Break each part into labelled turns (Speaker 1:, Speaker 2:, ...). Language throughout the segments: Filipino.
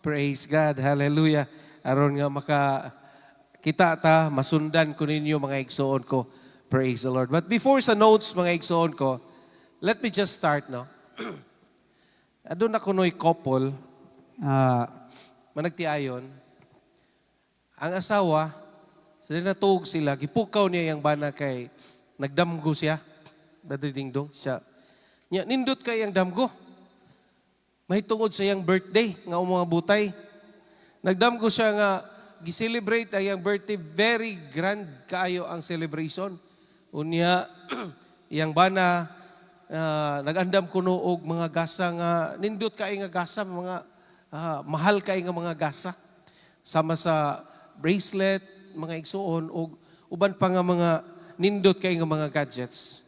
Speaker 1: Praise God. Hallelujah. Aron nga kita ta, masundan ko ninyo mga igsoon ko. Praise the Lord. But before sa notes mga igsoon ko, let me just start, no? Adun ako no'y couple, managtiayon, ang asawa, sila natug sila, gipukaw niya yung bana kay, nagdamgo siya, Brother Dingdong, siya. Nindot kay yung damgo. Mahitungod sa iyang birthday, nga mga butay. Nagdamgo siya nga, gi-celebrate ang iyang birthday, very grand kaayo ang celebration. Unya, iyang bana, nag-andam kuno og mga gasa nga, nindot kay nga gasa, mga mahal kay nga mga gasa. Sama sa bracelet, mga igsuon, o uban pa nga mga nindot kay nga mga gadgets.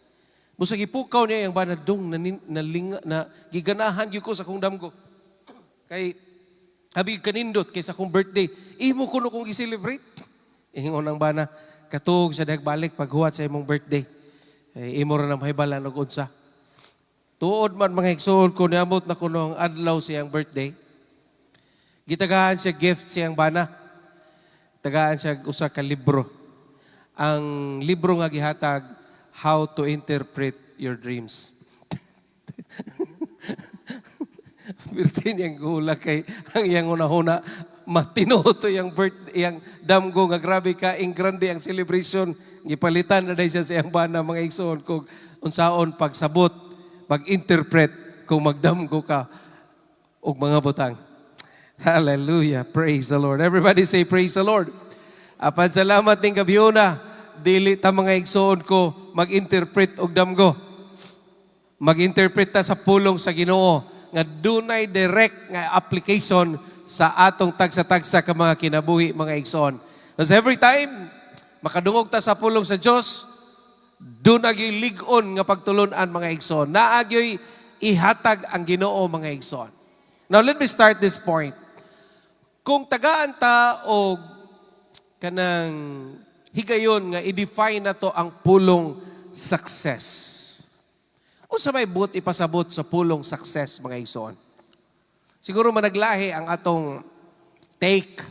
Speaker 1: Musa gipukaw niya yung banadong na giganahan gyud ko sa kong damgo. Kay abi kanindot kay sa kong birthday, imo kuno kong gi-celebrate. Ingon ang bana, katug sa dagbalik paghuwat sa imong birthday. Imo ra na mahibala og unsa. Tuod man mga igsoon ko niamot na kuno ang adlaw siyang birthday. Gitagahan siya gift siyang bana. Tagaan siya usa ka libro. Ang libro nga gihatag, How to Interpret Your Dreams. Birthday niyang gula kay ang iyang una-una, matinuto yung birthday, yung damgo nga grabe ka, ing grande ang celebration. Gipalitan na dahil siya sa iyang bana, mga igsoon, kung unsaon pagsabot, pag-interpret, kung magdamgo ka, og mga butang. Hallelujah. Praise the Lord. Everybody say, praise the Lord. Apan salamat ning gabiuna, dili ta mga igsoon ko mag-interpret og damgo. Mag-interpret ta sa pulong sa Ginoo nga dunay direct nga application sa atong tagsa-tagsa ka mga kinabuhi mga igsoon. Because every time makadungog ta sa pulong sa Dios, dunay lig-on nga pagtulon-an mga igsoon. Naagyoy ihatag ang Ginoo mga igsoon. Now let me start this point. Kung tagaan ta og kanang higayon nga i-define na to ang pulong success. Unsa may but ipasabot sa pulong success mga igsoon? Siguro managlahi ang atong take,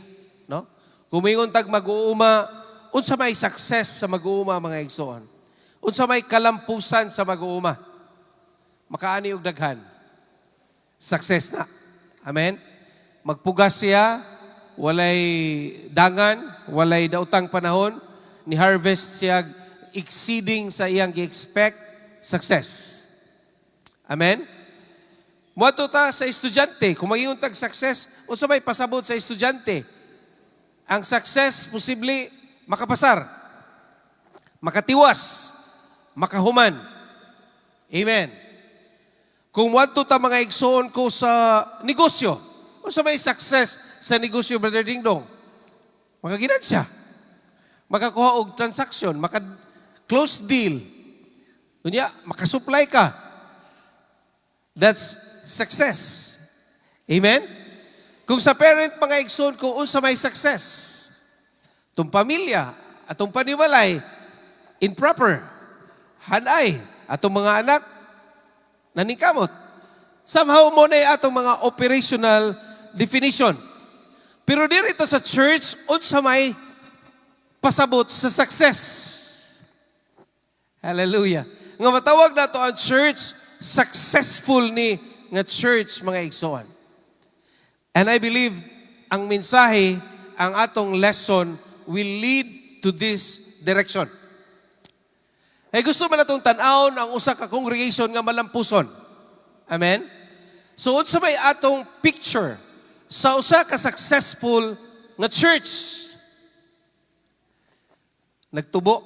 Speaker 1: no? Kumingon tag mag-uuma, unsa may success sa mag-uuma mga igsoon? Unsa may kalampusan sa mag-uuma? Makaani og daghan. Success na. Amen. Magpugas siya, walay dangan, walay daotang panahon, ni harvest siya exceeding sa iyang gi-expect, success. Amen? Muadto ta sa estudyante, kung maging tag success, unsa may pasabot sa estudyante? Ang success, posible, makapasar, makatiwas, makahuman. Amen. Kung muadto ta mga igsoon ko sa negosyo, unsa may success sa negosyo, Brother Dingdong? Makaginansya. Makakuha og transaction, maka-close deal. Unya, makasupply ka. That's success. Amen? Kung sa parent mga igsoon ko, unsa may success? Itong pamilya, atong panimalay, in proper, hanay, atong mga anak, naningkamot. Somehow mo na atong mga operational definition. Pero dito sa church, unsa may pasabot sa success. Hallelujah. Nga matawag na to ang church, successful ni nga church mga igsoon. And I believe ang mensahe, ang atong lesson will lead to this direction. Gusto man natong tan-awon ang usa ka congregation nga malampuson. Amen? So, unsa may atong picture sa usa ka successful nga church? Nagtubo?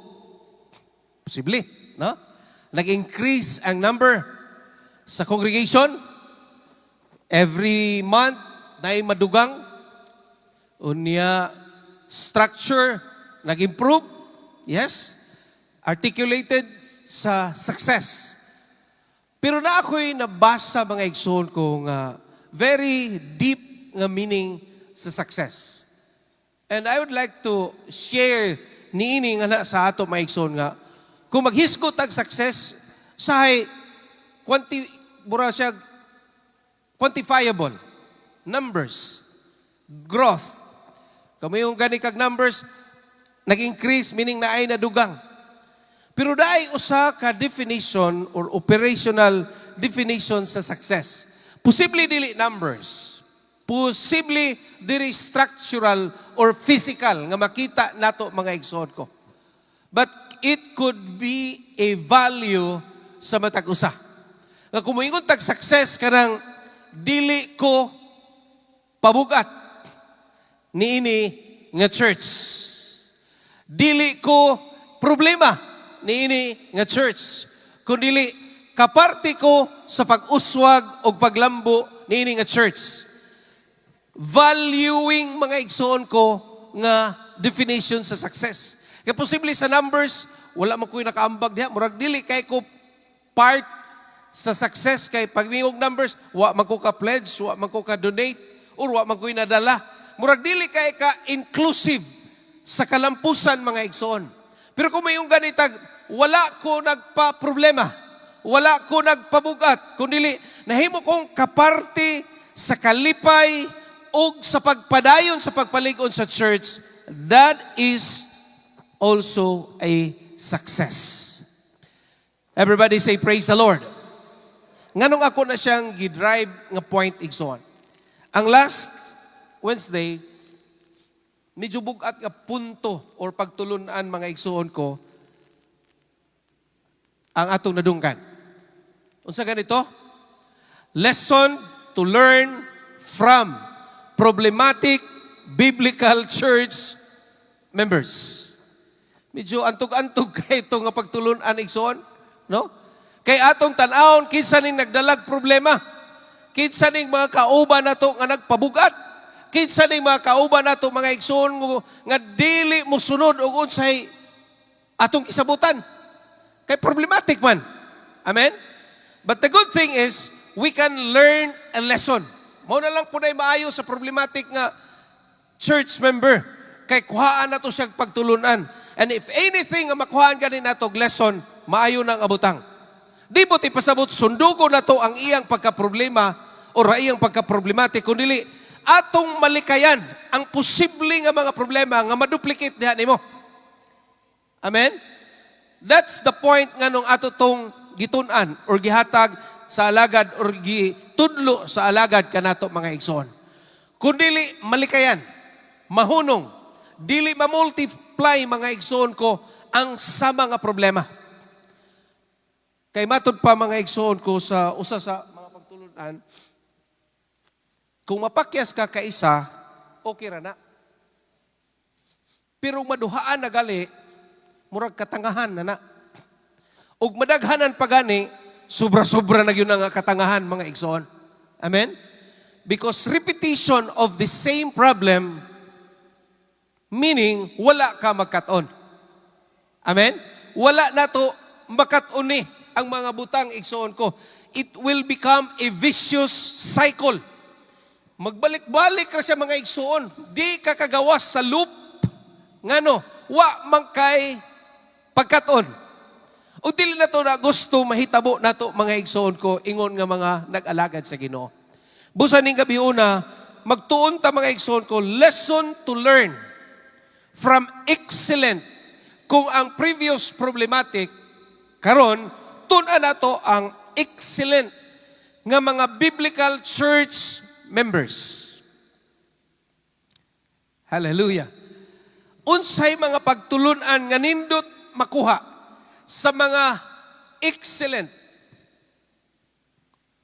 Speaker 1: Posible, no? Nag-increase ang number sa congregation. Every month, na'y madugang. Unya, structure, nag-improve. Yes. Articulated sa success. Pero na ako'y nabasa mga igsoon ko nga very deep nga meaning sa success. And I would like to share niini nga na sa ato mga igsoon nga kung maghiskot ang success sahay quantifiable numbers. growth. Kamo yung gani kag numbers, nag-increase, meaning na ay nadugang. Pero daay usa ka definition or operational definition sa success. Posibly dili numbers. Posibly dili structural or physical nga makita nato mga igsoon ko. But it could be a value sa matag usa. Nga kumuingon tag success kanang dili ko pabugat niini nga church. Dili ko problema niini nga church. Kundili kaparti ko sa pag-uswag o paglambo niini nga church. Valuing mga igsoon ko nga definition sa success. Kaya posible sa numbers, wala mo ko'y nakaambag diha. Murag dili kay ko part sa success kay pagmingog numbers, wa man ko ka-pledge, wa man ko ka-donate, or wa man ko'y nadala. Murag dili kay ka inclusive sa kalampusan mga igsoon. Pero kung may yung ganitag, wala ko nagpa-problema, wala ko nagpabugat, kundi nahimo kong kaparte sa kalipay o sa pagpadayon sa pagpaligon sa church, that is also a success. Everybody say, praise the Lord. Nganong ako na siyang gidrive nga point igsoon. Ang last Wednesday, medyo bugat nga punto or pagtulunan mga igsoon ko ang atong nadungkan. Unsa ganito? Lesson to learn from problematic biblical church members. Medyo antog-antog kay ito nga pagtulunan igsoon, no? Kay atong tan-awon kinsa ning nagdalag problema. Kinsa ning mga kauban nato nga nagpabugat. Kinsa ning mga kauban nato mga igsoon nga dili mo sunod og unsay atong isabutan. Kay problematic man. Amen? But the good thing is, we can learn a lesson. Mao na lang po na maayo sa problematic nga church member. Kay kuhaan na to siyang pagtulunan. And if anything nga makuhaan ka din natog lesson, maayo nang abutang. Di mo ti pasabot, sundugo na to ang iyang pagkaproblema o iyang pagkaproblematic. Kundi atong malikayan ang posible nga mga problema nga maduplicate diha nimo. Amen? That's the point nga nung ato tong gitun-an or gihatag sa alagad or gitudlo sa alagad kanato mga igsoon. Kung dili malikayan, mahunong, dili ma-multiply mga igsoon ko ang sama nga problema. Kay matod pa mga igsoon ko sa usa sa mga pagtulunan, kung mapakyas ka kaisa, okay ra na. Pero maduhaan na gali, murag katangahan na na. Ug madaghanan pa gani, sobra-sobra na yun ang katangahan mga igsoon. Amen? Because repetition of the same problem, meaning wala ka magkaton. Amen? Wala na to makatuni ang mga butang igsoon ko. It will become a vicious cycle. Magbalik-balik ra siya mga igsoon. Di ka kagawas sa loop. Ngano? Wa man kay pagkaton. O dili na to na gusto mahitabo na to mga igsoon ko, ingon nga mga nag-alagad sa Ginoo. Busa ning gabi una, magtuon ta mga igsoon ko, lesson to learn from excellent. Kung ang previous problematic, karon tun-an na to ang excellent nga mga biblical church members. Hallelujah. Unsay mga pagtulunan nga nindot makuha sa mga excellent.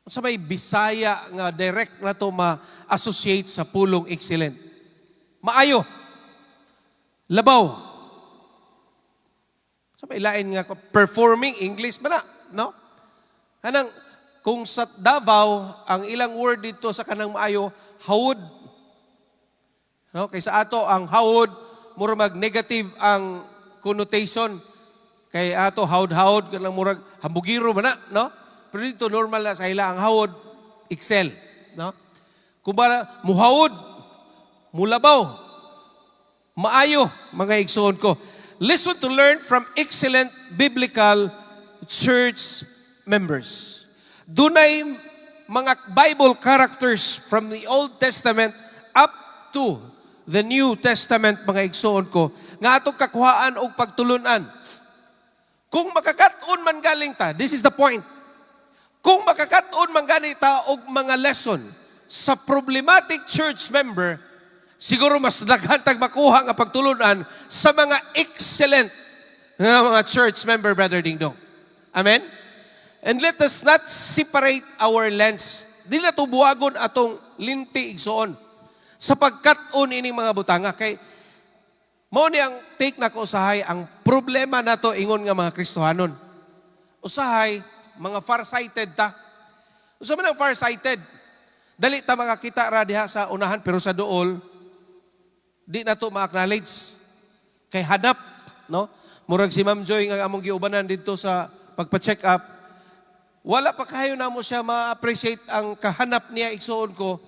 Speaker 1: Unsa may Bisaya nga direct na to ma-associate sa pulong excellent. Maayo. Labaw. Sa may lain nga performing English man na, no? Kanang kung sa Davao ang ilang word dito sa kanang maayo, hawod. No, kaysa ato ang hawod mura mag negative ang connotation. Kay ato hawod-hawod kanang murag hambugiro man na, no? Pero dito normal na sa ila ang hawod excel, no? Kung ba muhawod, mulabaw, maayo mga igsoon ko. Listen to learn from excellent biblical church members. Dunay mga Bible characters from the Old Testament up to the New Testament, mga igsoon ko, nga atong kakuhaan og pagtulunan. Kung makakaton man galing ta, this is the point. Kung makakaton man galing ta og mga lesson sa problematic church member, siguro mas daghan tag makuha nga pagtulunan sa mga excellent nga mga church member, Brother Dingdong. Amen? And let us not separate our lens. Di na to buwagon atong linti igsoon. Sapagkat ini mga butanga kay mao ni ang take na ko usahay ang problema nato ingon nga mga Kristohanon. Usahay mga farsighted ta. Usa man ang farsighted? Dali ta makakita ra diha sa unahan pero sa duol di na to ma-acknowledge. Kay hanap, no? Murag si Ma'am Joy nga among giubanan dito sa pagpa-check up. Wala pa kayo na mo siya ma-appreciate ang kahanap niya igsoon ko.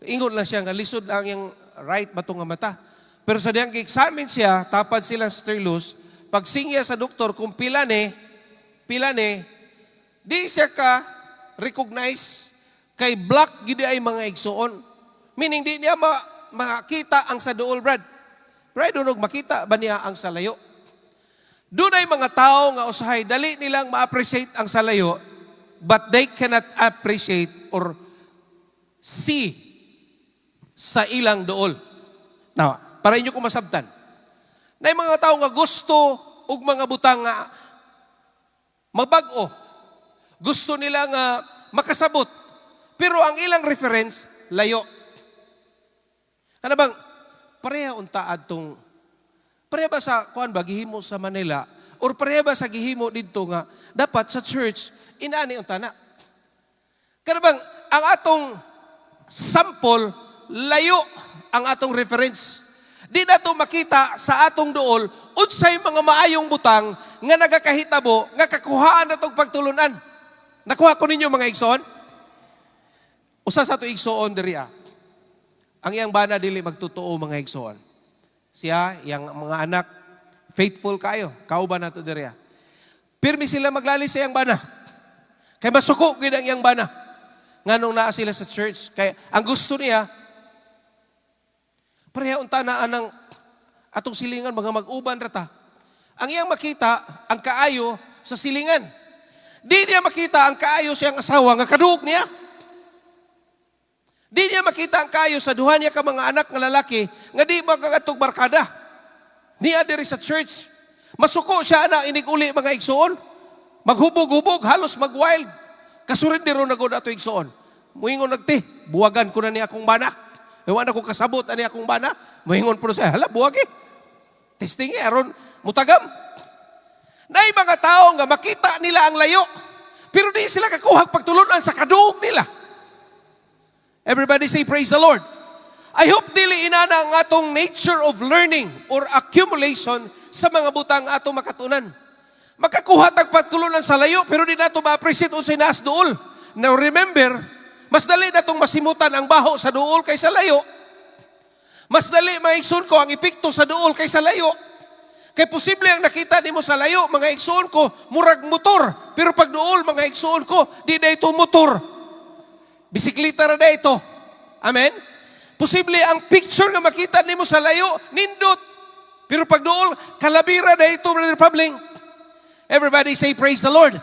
Speaker 1: Ingon lang siya nga lisod ang yung right bato nga mata. Pero sa diyang gi-examine siya, tapad sila sa Sterlus, pag singya sa doktor kung pila ni, di siya ka recognize kay black gidi ay mga igsoon. Meaning di niya makita ang sa duol, Brad. Pero doon makita ba niya ang sa layo? Doon ay mga tao nga usahay, dali nilang ma-appreciate ang sa layo, but they cannot appreciate or see sa ilang duol. Now, para inyo ko masabtan. Na mga tao nga gusto ug mga butang nga mabag-o. Gusto nila nga makasabot. Pero ang ilang reference, layo. Ano bang, pareha unta adtong, pareha ba sa, kuan ba, gihimo sa Manila, or pareha ba sa gihimo dito nga, dapat sa church, inani unta na. Kano bang, ang atong sample, layo ang atong reference. Di na ito makita sa atong dool, unsay mga maayong butang nga nagakahitabo, nga kakuhaan na itong pagtulunan. Nakuha ko ninyo mga igsoon? Usa sa ito igsoon diriya. Ang iyang bana dili magtotoo mga igsoon. Siya, iyang mga anak, faithful kayo. Kauban na ito diriya. Pirmi sila maglalis sa iyang bana. Kaya masuko gid ang iyang bana. Nganong naa sila sa church. Kaya ang gusto niya, pareha unta na anang atong silingan mga mag-uban rata. Ang iyang makita ang kaayo sa silingan. Di niya makita ang kaayo siyang asawa nga kaduog niya. Di niya makita ang kaayo sa duha niya ka mga anak nga lalaki nga di magkatog barkada. Niya diri sa church. Masuko siya na inig-uli mga igsoon. Maghubog-hubog, halos mag-wild. Kasurindiro na gud ato igsoon. Muingon nagti, buwagan ko na niya akong banak. Ewan ako kasabot ani akong bana. Moingon po siya, hala, buwag eh. Testing eh, aron mutagam. Nay mga tao nga makita nila ang layo, pero di sila kakuhag pagtulunan sa kaduog nila. Everybody say, praise the Lord. I hope dili inana ang atong nature of learning or accumulation sa mga butang atong makatunan. Makakuha tag pagtulunan sa layo, pero di nato ma-appreciate unsay naas duol. Now remember, mas dali na itong masimutan ang baho sa duol kaysa layo. Mas dali, mga igsoon ko, ang epekto sa duol kaysa layo. Kaya posible ang nakita nimo sa layo, mga igsoon ko, murag motor. Pero pag duol, mga igsoon ko, di na ito motor. Bisikleta na ito. Amen? Posible ang picture nga makita nimo sa layo, nindot. Pero pag duol, kalabira na ito, Brother Pabling. Everybody say, praise the Lord.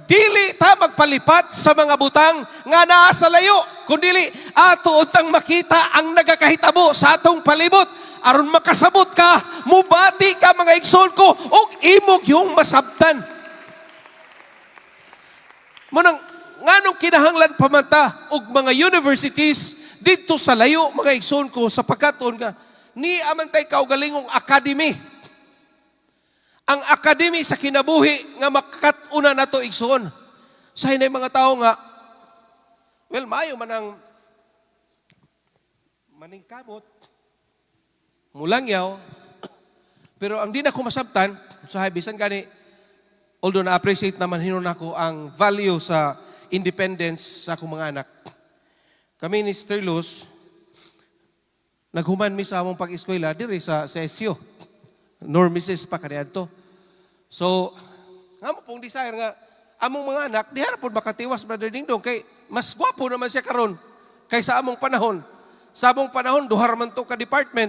Speaker 1: Dili ta magpalipat sa mga butang nga naa sa layo, kundili ato untang makita ang nagakahitabo sa atong palibot aron makasabot ka, mubati ka mga igsoon ko og imog yung masabtan. Munang nganong kinahanglan pamanta og mga universities dito sa layo mga igsoon ko sa pagkaton nga ni amantay kaugalingong academy. Ang akademi sa kinabuhi nga makatuna nato igsoon. Sa hinay mga tao nga, well, mayo man ang maningkamot, mulangyaw, pero ang di na ko masabtan, sa bisan gani, although na-appreciate naman hinon ako ang value sa independence sa akong mga anak. Kami ni Sterlus, naghuman mi sa among pag-eskwela diri sa SU. Nor Mrs. pa kaniadto. So, nga mo pong desire nga, among mga anak, diha na po makatiwas, Brother Dingdong, kay mas gwapo naman siya karon kaysa among panahon. Sabong panahon, duhar man to ka department,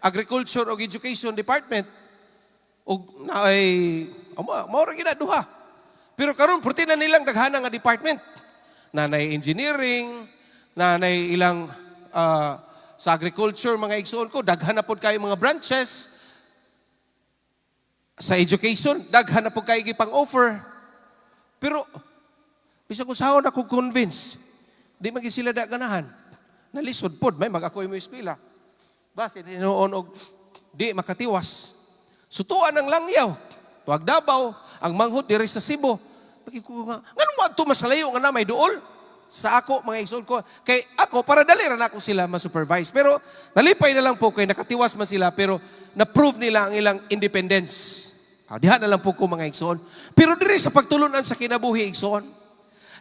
Speaker 1: agriculture o education department, o na ay, maura ginaduha. Pero karon purti na nilang daghana nga department. Nanay engineering, nanay ilang sa agriculture, mga igsoon ko, daghan na po kayo mga branches. Sa education, daghan na po kayo gipang offer. Pero, bisa kung sahon ako convince, di maging sila ganahan. Nalisod po, may mag-akoy mo eskwela. Basta, noon og di makatiwas. Sutuan ang langyaw. Tuwag Davao, ang manghot diri sa Cebu. Ganun mo ito masalayo nga na may dool? Sa ako, mga igsoon ko. Kay ako, para dali rin ako sila ma-supervise. Pero nalipay na lang po kay nakatiwas man sila, pero na-prove nila ang ilang independence. Diha na lang po ko mga igsoon. Pero diri sa pagtulunan sa kinabuhi, igsoon,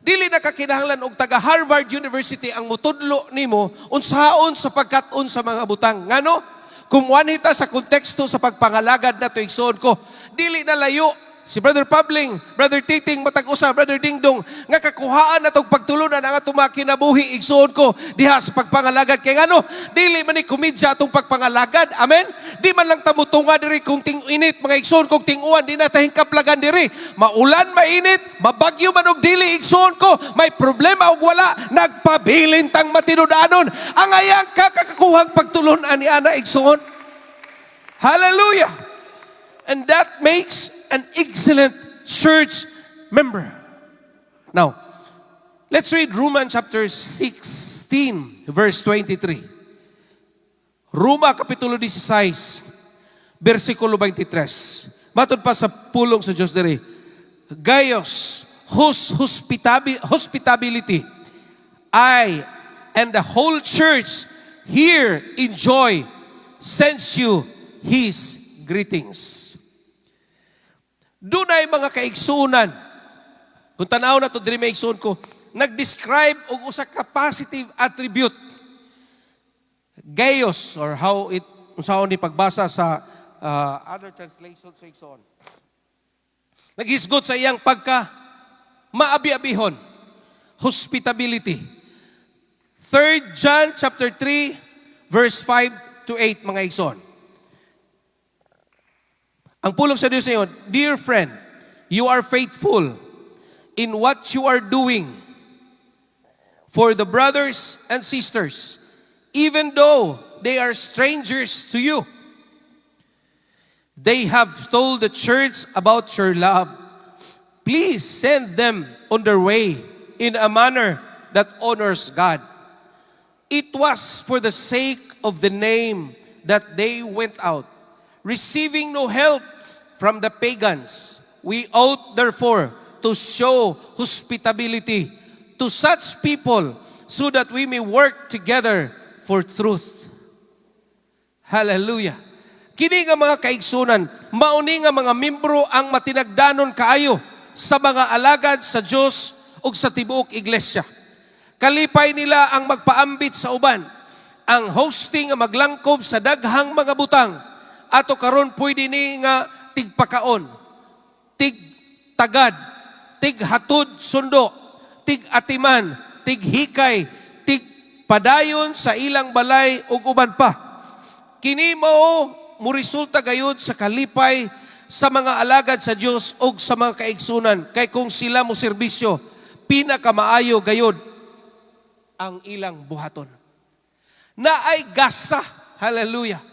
Speaker 1: dili nakakinahanglan og taga Harvard University ang mutudlo nimo unsaon sa pagkat-on sa mga butang. Ngano? Kung wanita sa konteksto sa pagpangalagad nato igsoon ko, dili na layo si Brother Pabling, Brother Titing, matag-usa, Brother Dingdong, nga kakuhaan na itong pagtulunan ang atong mga kinabuhi, igsoon ko, diha sa pagpangalagad. Kaya nga dili man ni kumidya atong pagpangalagad. Amen? Di man lang tamutunga diri kung ting-init, mga igsoon kong ting-uwan, di na tahing kaplagan diri. Maulan, mainit, mabagyo man og dili, igsoon ko, may problema og wala, nagpabilintang matinudanon. Ang ayang kakakuhang pagtulunan ni Ana, igsoon. Hallelujah! And that makes an excellent church member. Now, let's read Romans chapter 16, verse 23. Roma Kapitulo 16, versikulo 23. Matod pa sa pulong sa Diyos diri. Gaius, whose hospitality I and the whole church here enjoy, sends you his greetings. Dunay mga kaigsunan. Kung tanaw na ito, diri may igsuon ko, nag-describe og usa ka positive attribute. Gaius, or how it, unsaon ni pagbasa sa other translations sa igsuon. Naghisgot sa iyang pagka maabi-abihon. Hospitality. 3 John chapter 3, verse 5 to 8, mga igsuon. Ang pulong sa Diyos ngayon, dear friend, you are faithful in what you are doing for the brothers and sisters, even though they are strangers to you. They have told the church about your love. Please send them on their way in a manner that honors God. It was for the sake of the name that they went out, receiving no help from the pagans. We ought therefore to show hospitality to such people so that we may work together for truth. Hallelujah. Kini nga mga kaigsunan, mauni nga mga membro ang matinagdanon kaayo sa mga alagad sa Dios ug sa tibuok iglesia. Kalipay nila ang magpaambit sa uban, ang hosting nga maglangkob sa daghang mga butang, ato karon pwede ni nga tigpakaon, tigtagad, tighatod sundo, tigatiman, tighikay, tigpadayon sa ilang balay ug uban pa. Kini mao resulta gayud sa kalipay sa mga alagad sa Dios ug sa mga kaigsunan, kay kung sila mo serbisyo, pinakamaayo gayud ang ilang buhaton. Naay gasa. Hallelujah.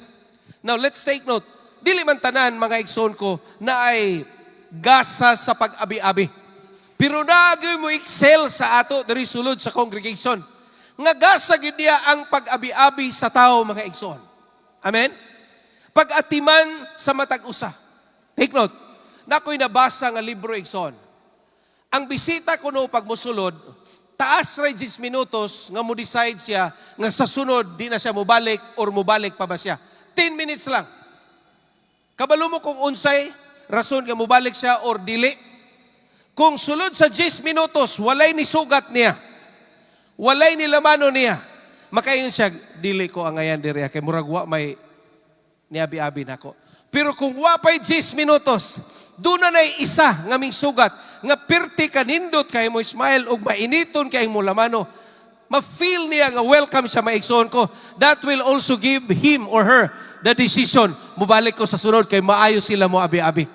Speaker 1: Now let's take note. Dili man tanan mga igsoon ko na ay gasa sa pag-abi-abi. Pero naagay mo excel sa ato diri sulod sa congregation. Nga gasa gid niya ang pag-abi-abi sa tao mga igsoon. Amen? Pag-atiman sa matag usa. Take note. Nakoy nabasa nga libro igsoon. Ang bisita ko no pag mosulod, taas ray 10 minutos nga mo decide siya nga sa sunod di na siya mobalik or mobalik pa ba siya. 10 minutes lang. Kabalo mo kung unsay rason nga mobalik siya or dili. Kung sulod sa 10 minutos, walay ni sugat niya. Walay ni lamano niya. Makayon siya, dili ko ang ngayon diri. Kay murag wa may niabi-abi nako. Pero kung wa pay 10 minutos, doon na isa nga ming sugat, nga pirti ka nindot kay mo smile ug mainiton kay mo lamano, ma-feel niya nga welcome siya, maigsoon ko, that will also give him or her the decision, mubalik ko sa sunod kay maayo sila mo abi-abi.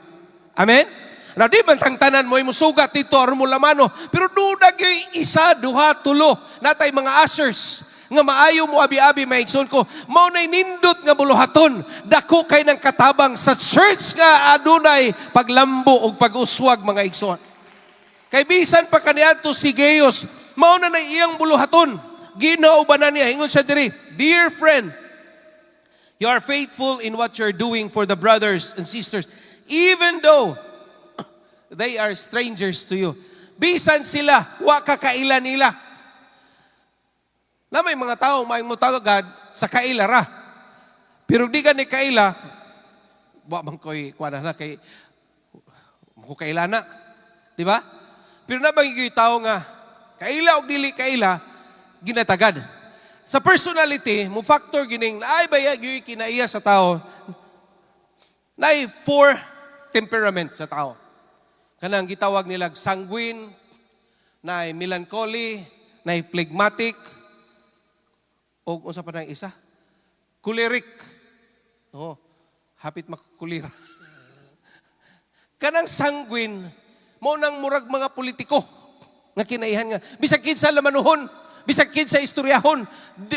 Speaker 1: Amen? Now, di man tangtanan mo, musugat dito, aron mo lamano, pero dudag yung isa, duha, tulo, natay mga ushers, nga maayo mo abi-abi, maigsoon ko, mao na'y nindot nga buluhaton, dako kay ng katabang sa church nga adunay paglambo o pag-uswag, mga igsoon. Kay bisan pa kaniadto si Gaius, mao na iyang buluhaton. Ginaubanan niya, ingon siya diri, dear friend, you are faithful in what you're doing for the brothers and sisters, even though they are strangers to you. Bisan sila, wa kakailan nila. Na may mga tao, may mutagad sa kaila ra. Pero di ka ni kaila, wa man ko'y kuwana na kay, kaila na. Di ba? Pero nabang yung tao nga, kaila o dili kaila, ginatagad. Sa personality, mo factor gining, naay ba yung kinaiya sa tao, naay 4 temperament sa tao. Kanang gitawag nila sanguine, naay melancholy, naay phlegmatic, o unsa pa na isa? Choleric. Oh, hapit makukulira. Kanang sanguine, mo nang murag mga politiko nga kinaihan nga. Bisag kinsa lamanuhon, bisag kinsa istoryahon,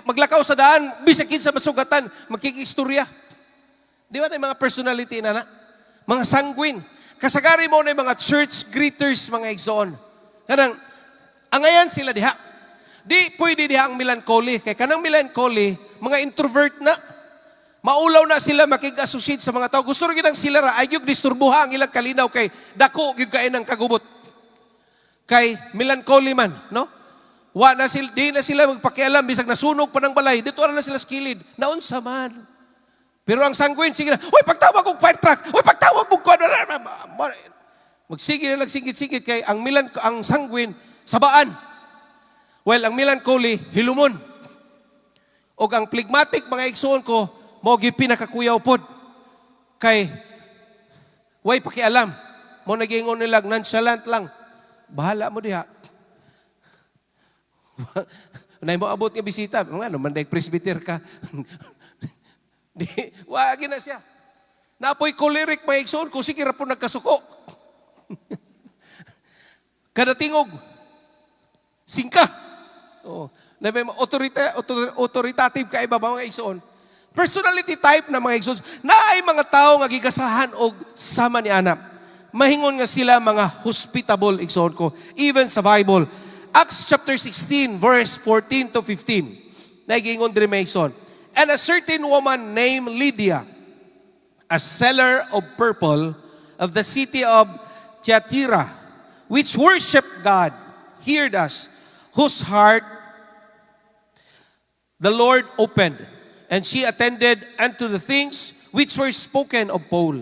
Speaker 1: maglakaw sa daan, bisag kinsa masugatan, magkikistorya. Di ba na mga personality na mga sanguine. Kasagari mo na mga church greeters, mga igsoon. Kanang, angayan sila diha. Di pwede diha ang melancholy. Kaya kanang melancholy, mga introvert na. Maulaw na sila makig-associate sa mga tao. Gusto rin ang sila ra, ayog disturbuha ang ilang kalinaw kay dako yung kain ng kagubot. Kay melancholy man, no? Di na sila magpakialam, bisag nasunog pa ng balay, dito na sila sa kilid. Naunsa man. Pero ang sanguine, sige na, uy, pagtawag kong fire truck, uy, pagtawag kong kwan, magsige na nagsigit-sigit kay ang sanguine, sabaan. Well, ang melancholy, hilumon. O ang phlegmatic, mga igsoon ko, mogi pinakakuyaw pod. Kay, way pakialam. Mo nagingon nilag, nonchalant lang. Bahala mo diha. Nay mo abot nga bisita. Nga naman, dahil presbyter ka. Wagi na siya. Napoy choleric, mga igsoon ko, sige po nagkasuko. Kada tingog, singka. Oh, na may authoritative ka iba mga igsoon. Personality type na mga igsoon. Na ay mga tao nga gigasahan og sama ni anak. Mahingon nga sila mga hospitable igsoon ko. Even sa Bible. Acts chapter 16 verse 14 to 15. Nagingon diri mga igsoon. And a certain woman named Lydia, a seller of purple of the city of Thyatira, which worshiped God, heard us, whose heart the Lord opened, and she attended unto the things which were spoken of Paul.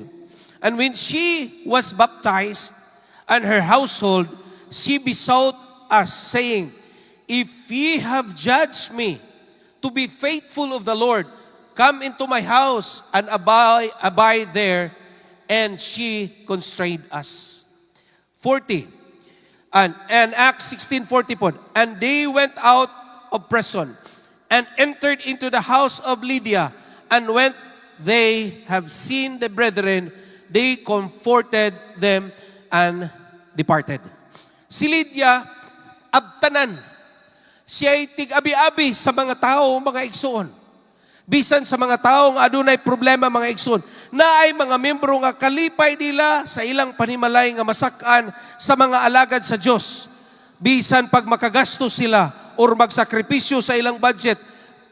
Speaker 1: And when she was baptized, and her household, she besought us, saying, if ye have judged me to be faithful of the Lord, come into my house and abide there. And she constrained us. 40. And Acts 16:40 po. And they went out of prison and entered into the house of Lydia. And when they have seen the brethren, they comforted them and departed. Si Lydia, abtanan. Siya'y tig-abi-abi sa mga tao, mga igsoon. Bisan sa mga tao nga adunay problema, mga igsoon, na ay mga membro nga kalipay nila sa ilang panimalay nga masak-an sa mga alagad sa Dios. Bisan pag makagasto sila or magsakripisyo sa ilang budget,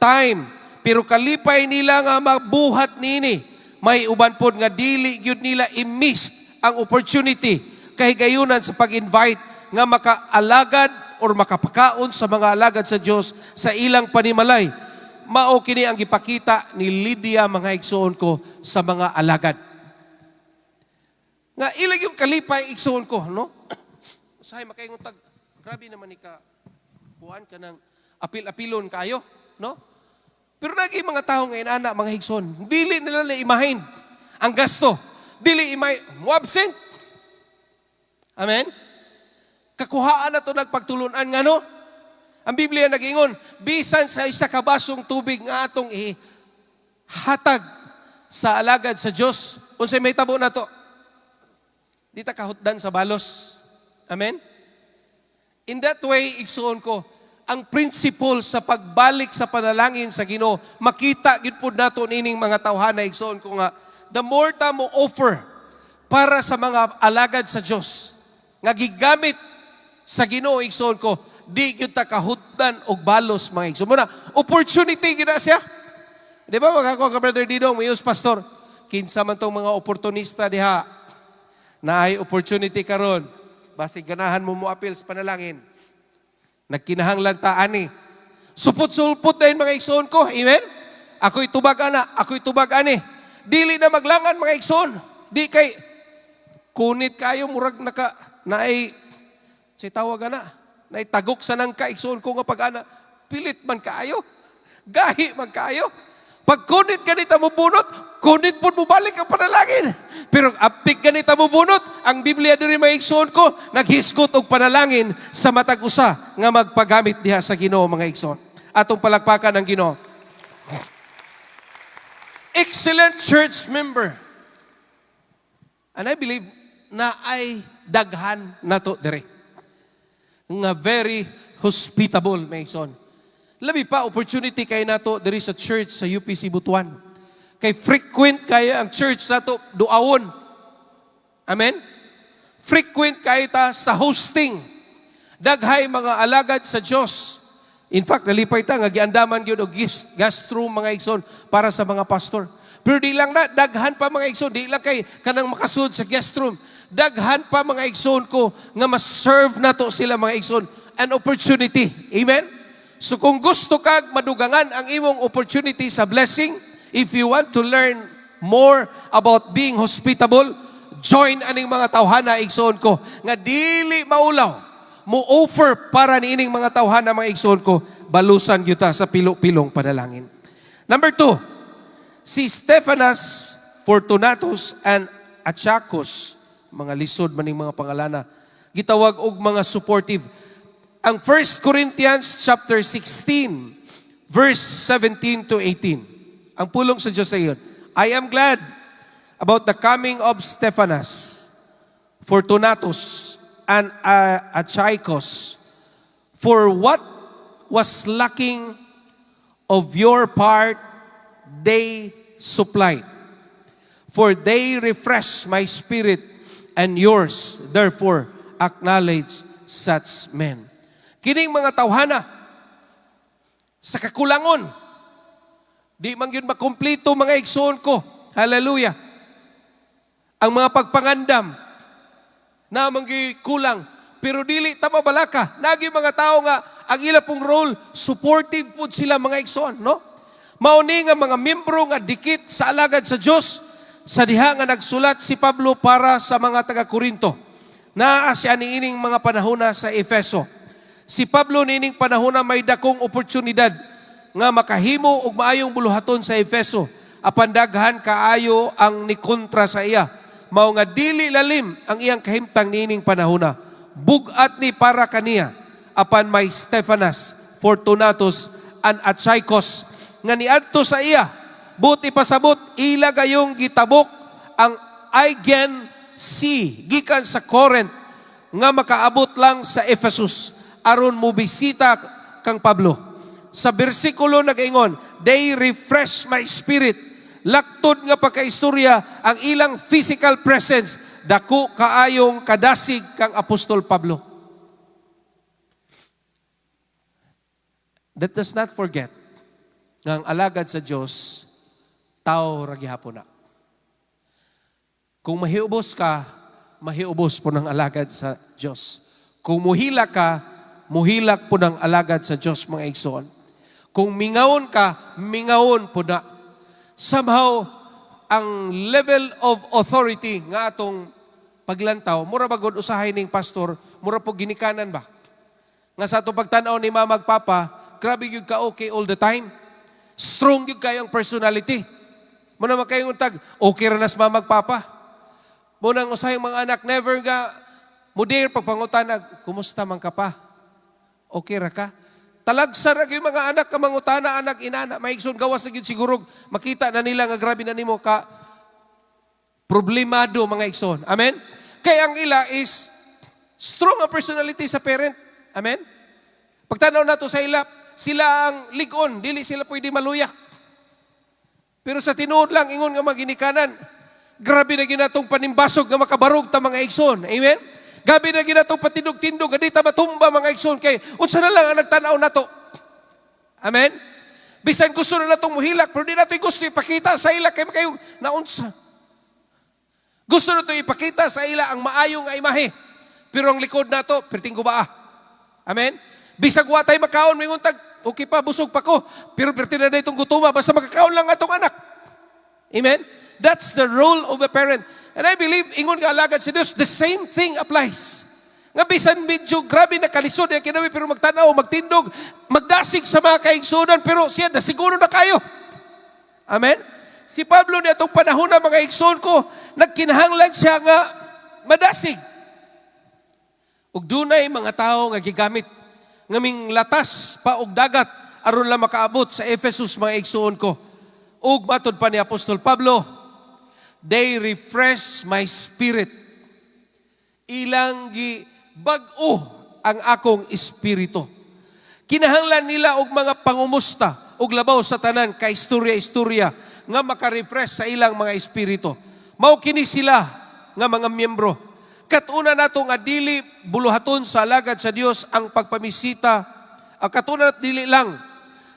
Speaker 1: time, pero kalipay nila nga mabuhat nini, may uban pod nga dili gyud nila i-miss ang opportunity kay gayunan sa pag-invite nga makaalagad or makapakaon sa mga alagad sa Dios sa ilang panimalay. Mao kini ang gipakita ni Lydia, mga igsoon ko, sa mga alagad. Nga ilag yung kalipay igsoon ko, no? Usahay makaingon tag, grabe naman ni ka, buwan ka ng apil-apilon kayo, no? Pero nagi mga tao ngayon, anak, mga igsoon, dili nila na imahin ang gasto. Dili imahin, mo absent. Amen? Kakuhaan na ito nagpagtulunan nga, no? Ang Biblia nag-ingon, bisan sa isa ka basong tubig nga atong hatag sa alagad sa Dios. Unsay may tabo na to? Di ta kahutdan sa balos. Amen? In that way, igsuon ko, ang principle sa pagbalik sa panalangin sa Ginoo, makita gid pud nato nining mga tawhana, igsuon ko nga, the more ta mo offer para sa mga alagad sa Dios, nga gigamit sa Ginoo, igsuon ko, di gyud ta kahutdan og balos, mga igsoon. Muna, opportunity gid na siya. Di ba, magkakaw ka, Brother Didong, mayos pastor, kinsa man tong mga oportunista diha, na ay opportunity karon, basig ganahan mo appeal sa panalangin. Nagkinahanglan ta ani. Supot-sulpot din mga igsoon ko. Amen? Ako'y tubag ana, ako'y tubag ani. Dili na maglangan mga igsoon. Di kay kunit kayo murag naay si tawag ana. Naay tagok sa nang kaigsoon ko nga pag ana, pilit man kaayo. Gahi man kaayo. Pag kunit ganita mo bunot, kunit po mo balik ang panalangin. Pero aptik ganita mo bunot, ang Biblia diri maigsoon ko, naghisgot og panalangin sa matag usa nga magpagamit diha sa Ginoo, mga igsoon. Atong palakpakan ang Ginoo. Excellent church member. And I believe na ay daghan nato dire. Nga very hospitable, mga igsoon. Labi pa, opportunity kayo nato diri sa church sa UPC Butuan. Kay frequent kayo ang church sa to duawon. Amen? Frequent kayo ta sa hosting. Daghay mga alagad sa Dios. In fact, nalipay ta nga giandaman gyud og guest room, mga igsoon, para sa mga pastor. Pero di lang na, daghan pa mga igsoon, di lang kay kanang makasud sa guest room. Daghan pa mga igsoon ko nga mas-serve nato sila, mga igsoon. An opportunity. Amen? So kung gusto kag madugangan ang imong opportunity sa blessing, if you want to learn more about being hospitable, join aning mga tawhana, igsoon ko, nga dili maulaw, mo offer para niining mga tawhana, mga igsoon ko, balusan yuta sa pilo-pilong panalangin. Number 2, si Stephanas, Fortunatus, and Achaicos, mga lisod maning mga pangalana, gitawag og mga supportive. Ang 1 Corinthians chapter 16, verse 17 to 18. Ang pulong sa Diyos ay yun. I am glad about the coming of Stephanas, Fortunatus, and Achaicos, for what was lacking of your part, they supplied. For they refresh my spirit and yours, therefore acknowledge such men. Kining mga tawhana, sa kakulangon, di man yun makumplito, mga igsoon ko. Hallelujah. Ang mga pagpangandam, na manggi kulang, pero dili tama balaka. Nagi mga tao nga, ang ila pong role, supportive po sila, mga igsoon, no? Mauni nga mga membro nga dikit sa alagad sa Diyos, sa diha nga nagsulat si Pablo para sa mga taga-Korinto. Naa siya niining mga panahona sa Efeso. Si Pablo nining panahon na may dakong oportunidad nga makahimo og maayong buluhaton sa Efeso. Apan daghan kaayo ang nikontra sa iya. Mao nga dili lalim ang iyang kahimtang nining panahon na. Bugat ni para kaniya. Apan may Stephanas, Fortunatus, and Achaicos nga niadto sa iya. Buti pasabot ila gayong gitabok ang Aegean Sea gikan sa Corinth nga makaabot lang sa Ephesus aron mo bisita kang Pablo. Sa bersikulo nag-ingon, they refresh my spirit. Laktod nga pagkaistorya ang ilang physical presence, dako kaayong kadasig kang Apostol Pablo. Let us not forget nga ang alagad sa Diyos, tao ra gihapon na. Kung mahiubos ka, mahiubos po ng alagad sa Diyos. Kung muhila ka, muhilak po ng alagad sa Diyos, mga igsoon. Kung mingaon ka, mingaon po na. Somehow, ang level of authority nga atong paglantaw, mura bagod usahay ning pastor, mura po ginikanan ba? Nga sa atong pagtanaw ni Mama Papa, grabe yun ka okay all the time. Strong yun kayong personality. Muna makayong tag, okay ra nas Mama Papa. Muna ang usahay mga anak, never ga, mudir pagpangutanag, kumusta man ka pa? Okay ra ka? Talagsa ra gyud mga anak ka mangutana, anak inana, maigsoon gawas na gyud siguro makita na nila nga grabe na nimo ka problemado mga igsoon. Amen? Kaya ang ila is strong ang personality sa parent. Amen? Pagtanaw nato sa ila, sila ang ligon, dili sila pwede maluyak. Pero sa tinuod lang, ingon nga maginikanan, grabe na ginatong panimbasog nga makabarog ta mga igsoon. Amen? Gabi na ginatong patindog-tindog, hindi ta matumba mga igsoon, kay unsa na lang ang nagtanaw nato. Amen? Bisan gusto na natong muhilak, pero di nato gusto ipakita sa ila, kay makayo naunsa. Gusto na ito ipakita sa ila ang maayong nga imahe. Pero ang likod na ito, perting gubaa. Amen? Bisag watay makaon, may nguntag, okay pa, busog pa ko. Pero perting na itong gutuma, basta makakaon lang atong anak. Amen? That's the role of a parent. And I believe, ingon nga alagad si Diyos, the same thing applies. Nga bisan medyo grabe na kalisod, yung kinabi, pero magtanaw, magtindog, magdasig sa mga kaigsunan, pero siya, nasiguro na kayo. Amen? Si Pablo ni atong panahon na mga igsoon ko, nagkinahanglan siya nga madasig. Ug dunay mga tao nga gigamit ngaming latas pa og dagat aron lang makaabot sa Ephesus mga igsoon ko. Ug matod pa ni Apostol Pablo, they refresh my spirit. Ilang gibag-o ang akong espiritu. Kinahanglan nila og mga pangumusta og labaw sa tanan ka istorya-istorya nga maka-refresh sa ilang mga espiritu. Mao kini sila nga mga miyembro. Katuna nato nga dili buluhaton sa alagad sa Dios ang pagpamisita. Katuna nato dili lang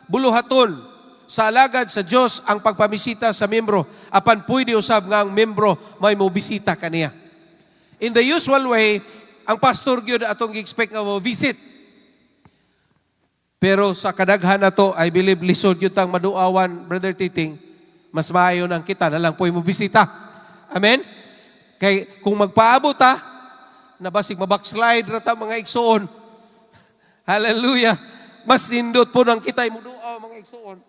Speaker 1: buluhaton sa alagad sa Dios ang pagpamisita sa miyembro. Apan pwede usab nga ang miyembro may mobisita kaniya. In the usual way, ang pastor gyud atong gi-expect nga mo visit. Pero sa kadaghan na to, I believe lisod yun tang maduawan, Brother Titing, mas maayo nang kita na lang po mo bisita. Amen? Kay kung magpaabot ta, nabasig mabackslide na ta mga igsoon. Hallelujah. Mas nindot po nang kita muduaw mga igsoon.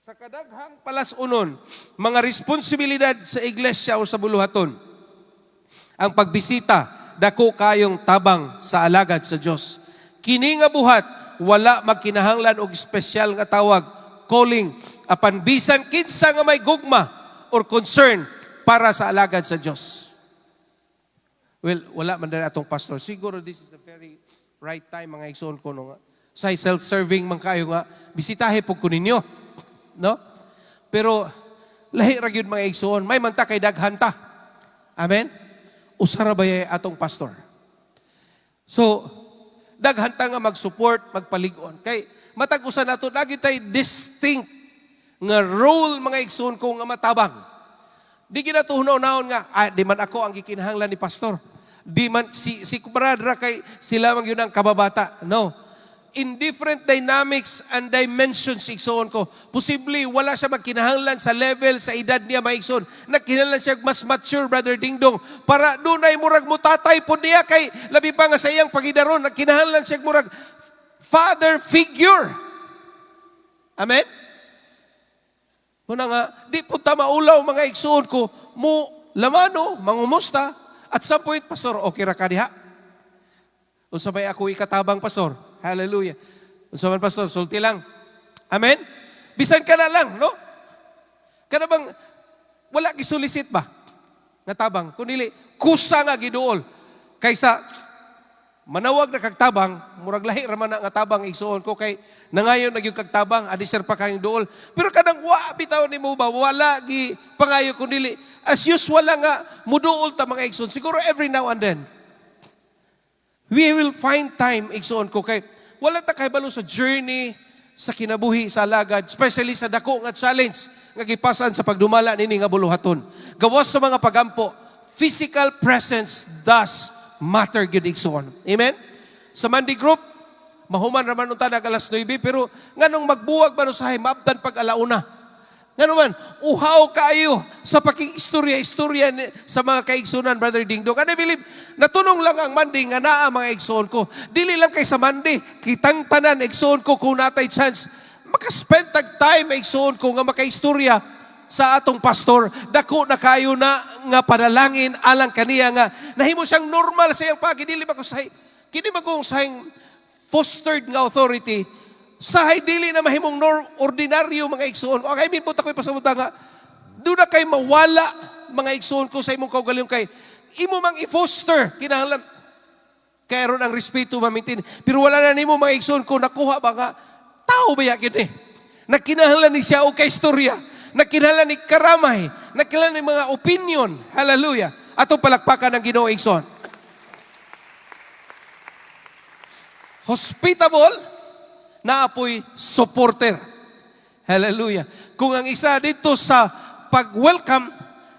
Speaker 1: Sa kadaghang palasunon, mga responsibilidad sa iglesia o sa buluhaton, ang pagbisita, dako kayong tabang sa alagad sa Diyos. Kini nga buhat, wala magkinahanglan og espesyal nga tawag, calling, apan bisan kinsa nga may gugma or concern para sa alagad sa Diyos. Well, wala man dali atong pastor. Siguro this is the very right time mga igsoon ko no nga. Sa self-serving man kayo nga, bisitahe po ko ninyo. No? Pero lahi ra gyud mga igsoon, may manta kay daghanta. Amen? Usara bayay atong pastor. So, daghanta nga mag-support, magpaligon. Kay matag-usa nato lagi tay distinct nga role mga igsoon ko nga matabang. Di ginatuhunaw-naon nga, di man ako ang gikinahanglan ni pastor. Di man si kumradra kay sila man yun ang kababata. No. In different dynamics and dimensions igsoon ko, posible wala siya magkinahanglan sa level, sa edad niya mga igsoon. Nagkinahanglan siya mas mature, Brother Dingdong, para dunay murag mutatay po niya kay labi pa nga sa iyang pagidaron, nagkinahanglan siya murag father figure. Amen? Muna nga, di po ta maulaw mga igsoon ko, mo lamano, mangumusta, at some point, pastor, okay ra ka diha? Unsa bay ako ikatabang, pastor? Hallelujah. Unsa man, pastor, sulti lang. Amen? Bisan ka na lang, no? Kana bang, wala gisulisit ba? Natabang. Kunili, kusa nga giduol. Kaysa, manawag na kagtabang, murag lahi raman na nga tabang igsuon ko kay nangayon na yung kagtabang, adisir pa kayong duol. Pero kanang wa bitaw ni mo ba, wala gi pangayo kundi as usual lang nga muduol ta mga igsuon. Siguro every now and then we will find time igsuon ko kay wala ta kay balo sa journey sa kinabuhi sa alagad, especially sa dako nga challenge nga gipasan sa pagdumala nini nga buluhaton. Gawas sa mga pagampo, physical presence does matter gyud igsoon. Amen? Sa Monday group, mahuman raman unta nag alas 9 pero nganong magbuwag man usahay maabtan pag alauna. Ngano man, uhaw kayo sa pakikistorya-istorya sa mga kaigsunan, Brother Dingdong. And I believe, natunong lang ang Monday nga naa mga igsoon ko. Dili lang kay sa Monday, kitang tanan igsoon ko kung natay chance, makaspend tag time igsoon ko nga makaistorya sa atong pastor, dako na kayo na nga panalangin alang kaniya nga nahimo siyang normal sa iyang pagidili ba ko say kini magong saying fostered nga authority, sahay dili na mahimong ordinaryo mga igsoon. O kay mibot ako'y pasabuta nga, doon na kay mawala mga igsoon ko sa imong kaugalingon kay imo mang i-foster, kinahanglan kaya ron ang respeto mamintin. Pero wala na nimo mga igsoon ko, nakuha ba nga, tao ba yakin eh? Nakinahanglan ni siya o kaistorya, nakinahanglan ni karamay, nakinahanglan ni mga opinion. Hallelujah. Atong palakpakan ng Ginoo igsoon. Hospitable, naapoy supporter. Hallelujah. Kung ang isa dito sa pag-welcome,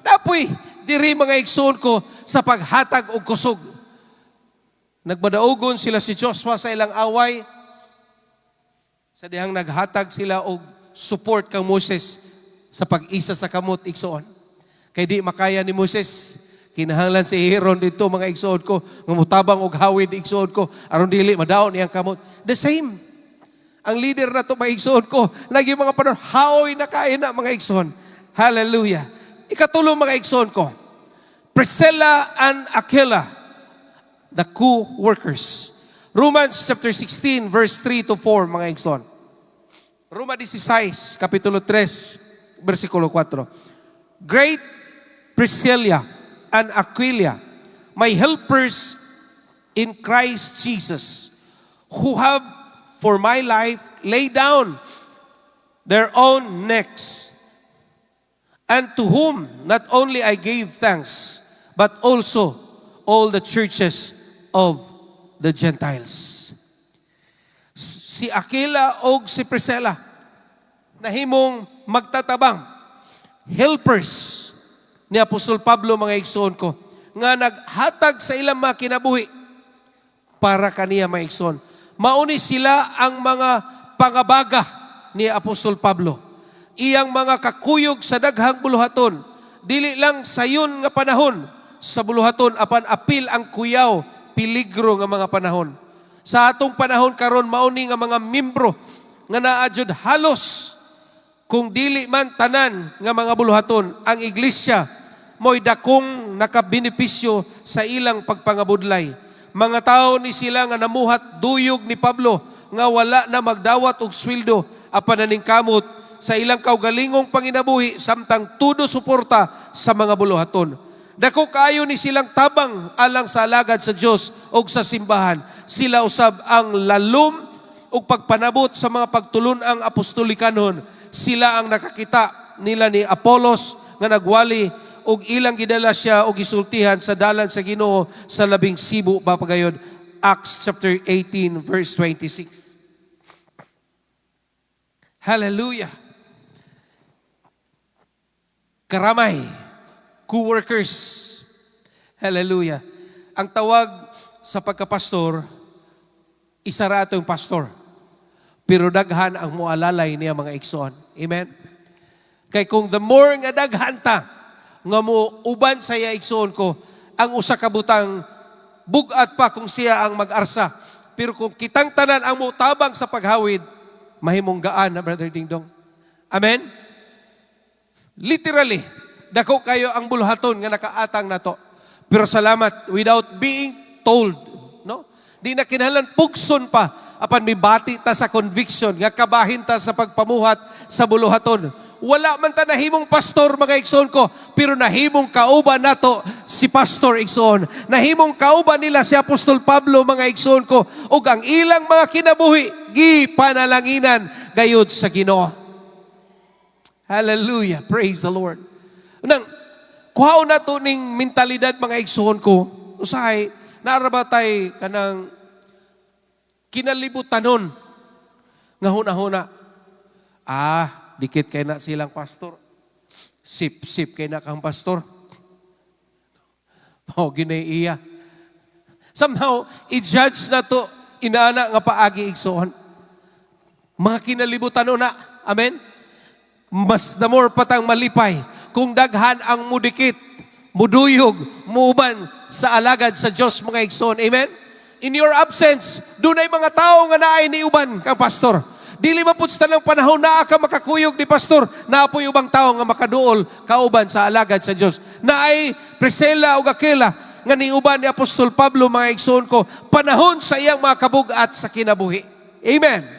Speaker 1: naapoy diri mga igsoon ko sa paghatag og kusog. Nagmadaugon sila si Joshua sa ilang away, sa dihang naghatag sila og support kang Moses sa pag-isa sa kamot igsoon. Kay di makaya ni Moses, kinahanglan si Aaron dito mga igsoon ko, ngumutabang og hawid igsoon ko, aron dili madaon iyang kamot. The same. Ang leader na to mga igsoon ko, lagi mga panahon, haoy na kain na mga igsoon. Hallelujah. Ikatulo mga igsoon ko, Priscilla and Aquila, the co-workers. Romans chapter 16, verse 3 to 4 mga igsoon. Roma 16, kapitulo 3, versikulo 4. Great Priscilla and Aquila, my helpers in Christ Jesus, who have for my life laid down their own necks, and to whom not only I gave thanks, but also all the churches of the Gentiles. Si Aquila o si Priscilla, nahimong magtatabang, helpers ni Apostol Pablo mga igsoon ko, nga naghatag sa ilang mga kinabuhi para kaniya mga igsoon. Mauni sila ang mga pangabaga ni Apostol Pablo. Iyang mga kakuyog sa daghang buluhaton, dili lang sayon nga panahon sa buluhaton, apan apil ang kuyaw, piligro nga mga panahon. Sa atong panahon karon mauni nga mga membro nga naadjud halos kung dili man tanan nga mga buluhaton, ang iglesia mo'y dakong nakabenepisyo sa ilang pagpangabudlay. Mga tao ni sila nga namuhat duyog ni Pablo nga wala na magdawat og sweldo apan naning kamot sa ilang kaugalingong panginabuhi samtang tudo suporta sa mga buluhaton. Dako kaayo ni silang tabang alang sa alagad sa Dios ug sa simbahan. Sila usab ang lalom ug pagpanabot sa mga pagtulun-ang apostolikanon. Sila ang nakakita nila ni Apolos nga nagwali ug ilang gidala siya og gisultihan sa dalan sa Ginoo sa labing sibu papagayod. Acts chapter 18 verse 26. Hallelujah. Karamay, co-workers. Hallelujah. Ang tawag sa pagkapastor, isa ra ito yung pastor. Pero daghan ang mualalay niya mga igsoon. Amen? Kay kung the more nga daghan ta, nga mo uban sa iya igsoon ko, ang usa ka butang bugat pa kung siya ang mag-arsa. Pero kung kitang tanan ang mutabang sa paghawid, mahimong gaan na Brother Dingdong. Amen? Literally, dako kayo ang buluhaton nga nakaatang nato. Pero salamat, without being told, no? Di na kinahanglan pugson pa, apan mibati ta sa conviction, nga kabahin ta sa pagpamuhat sa buluhaton. Wala man ta nahimong pastor mga igsoon ko, pero nahimong kauban nato si Pastor igsoon. Nahimong kauban nila si Apostol Pablo mga igsoon ko, ug ang ilang mga kinabuhi gipanalanginan gayud sa Ginoo. Hallelujah. Praise the Lord. Nang kuhaon nato ning mentalidad mga igsoon ko, usahay narabatay kanang kinalibutanon nga huna-huna. Dikit kay na silang pastor. Sip-sip kay na kang pastor. Ginaiiya. Somehow, i-judge na to inaana nga paagi igsoon. Mga kinalibutan na. Amen? Mas the more patang malipay kung daghan ang mudikit, muduyog, muuban sa alagad sa Diyos mga igsoon. Amen? In your absence, dunay mga tao nga naay ni uban kang pastor. Dili mapusta ng panahon na ka makakuyog ni pastor, naapoy ubang tao nga makaduol kauban sa alagad sa Diyos. Naay Priscilla o Aquila nga niuban ni Apostol Pablo, mga igsoon ko, panahon sa iyang mga kabugat sa kinabuhi. Amen.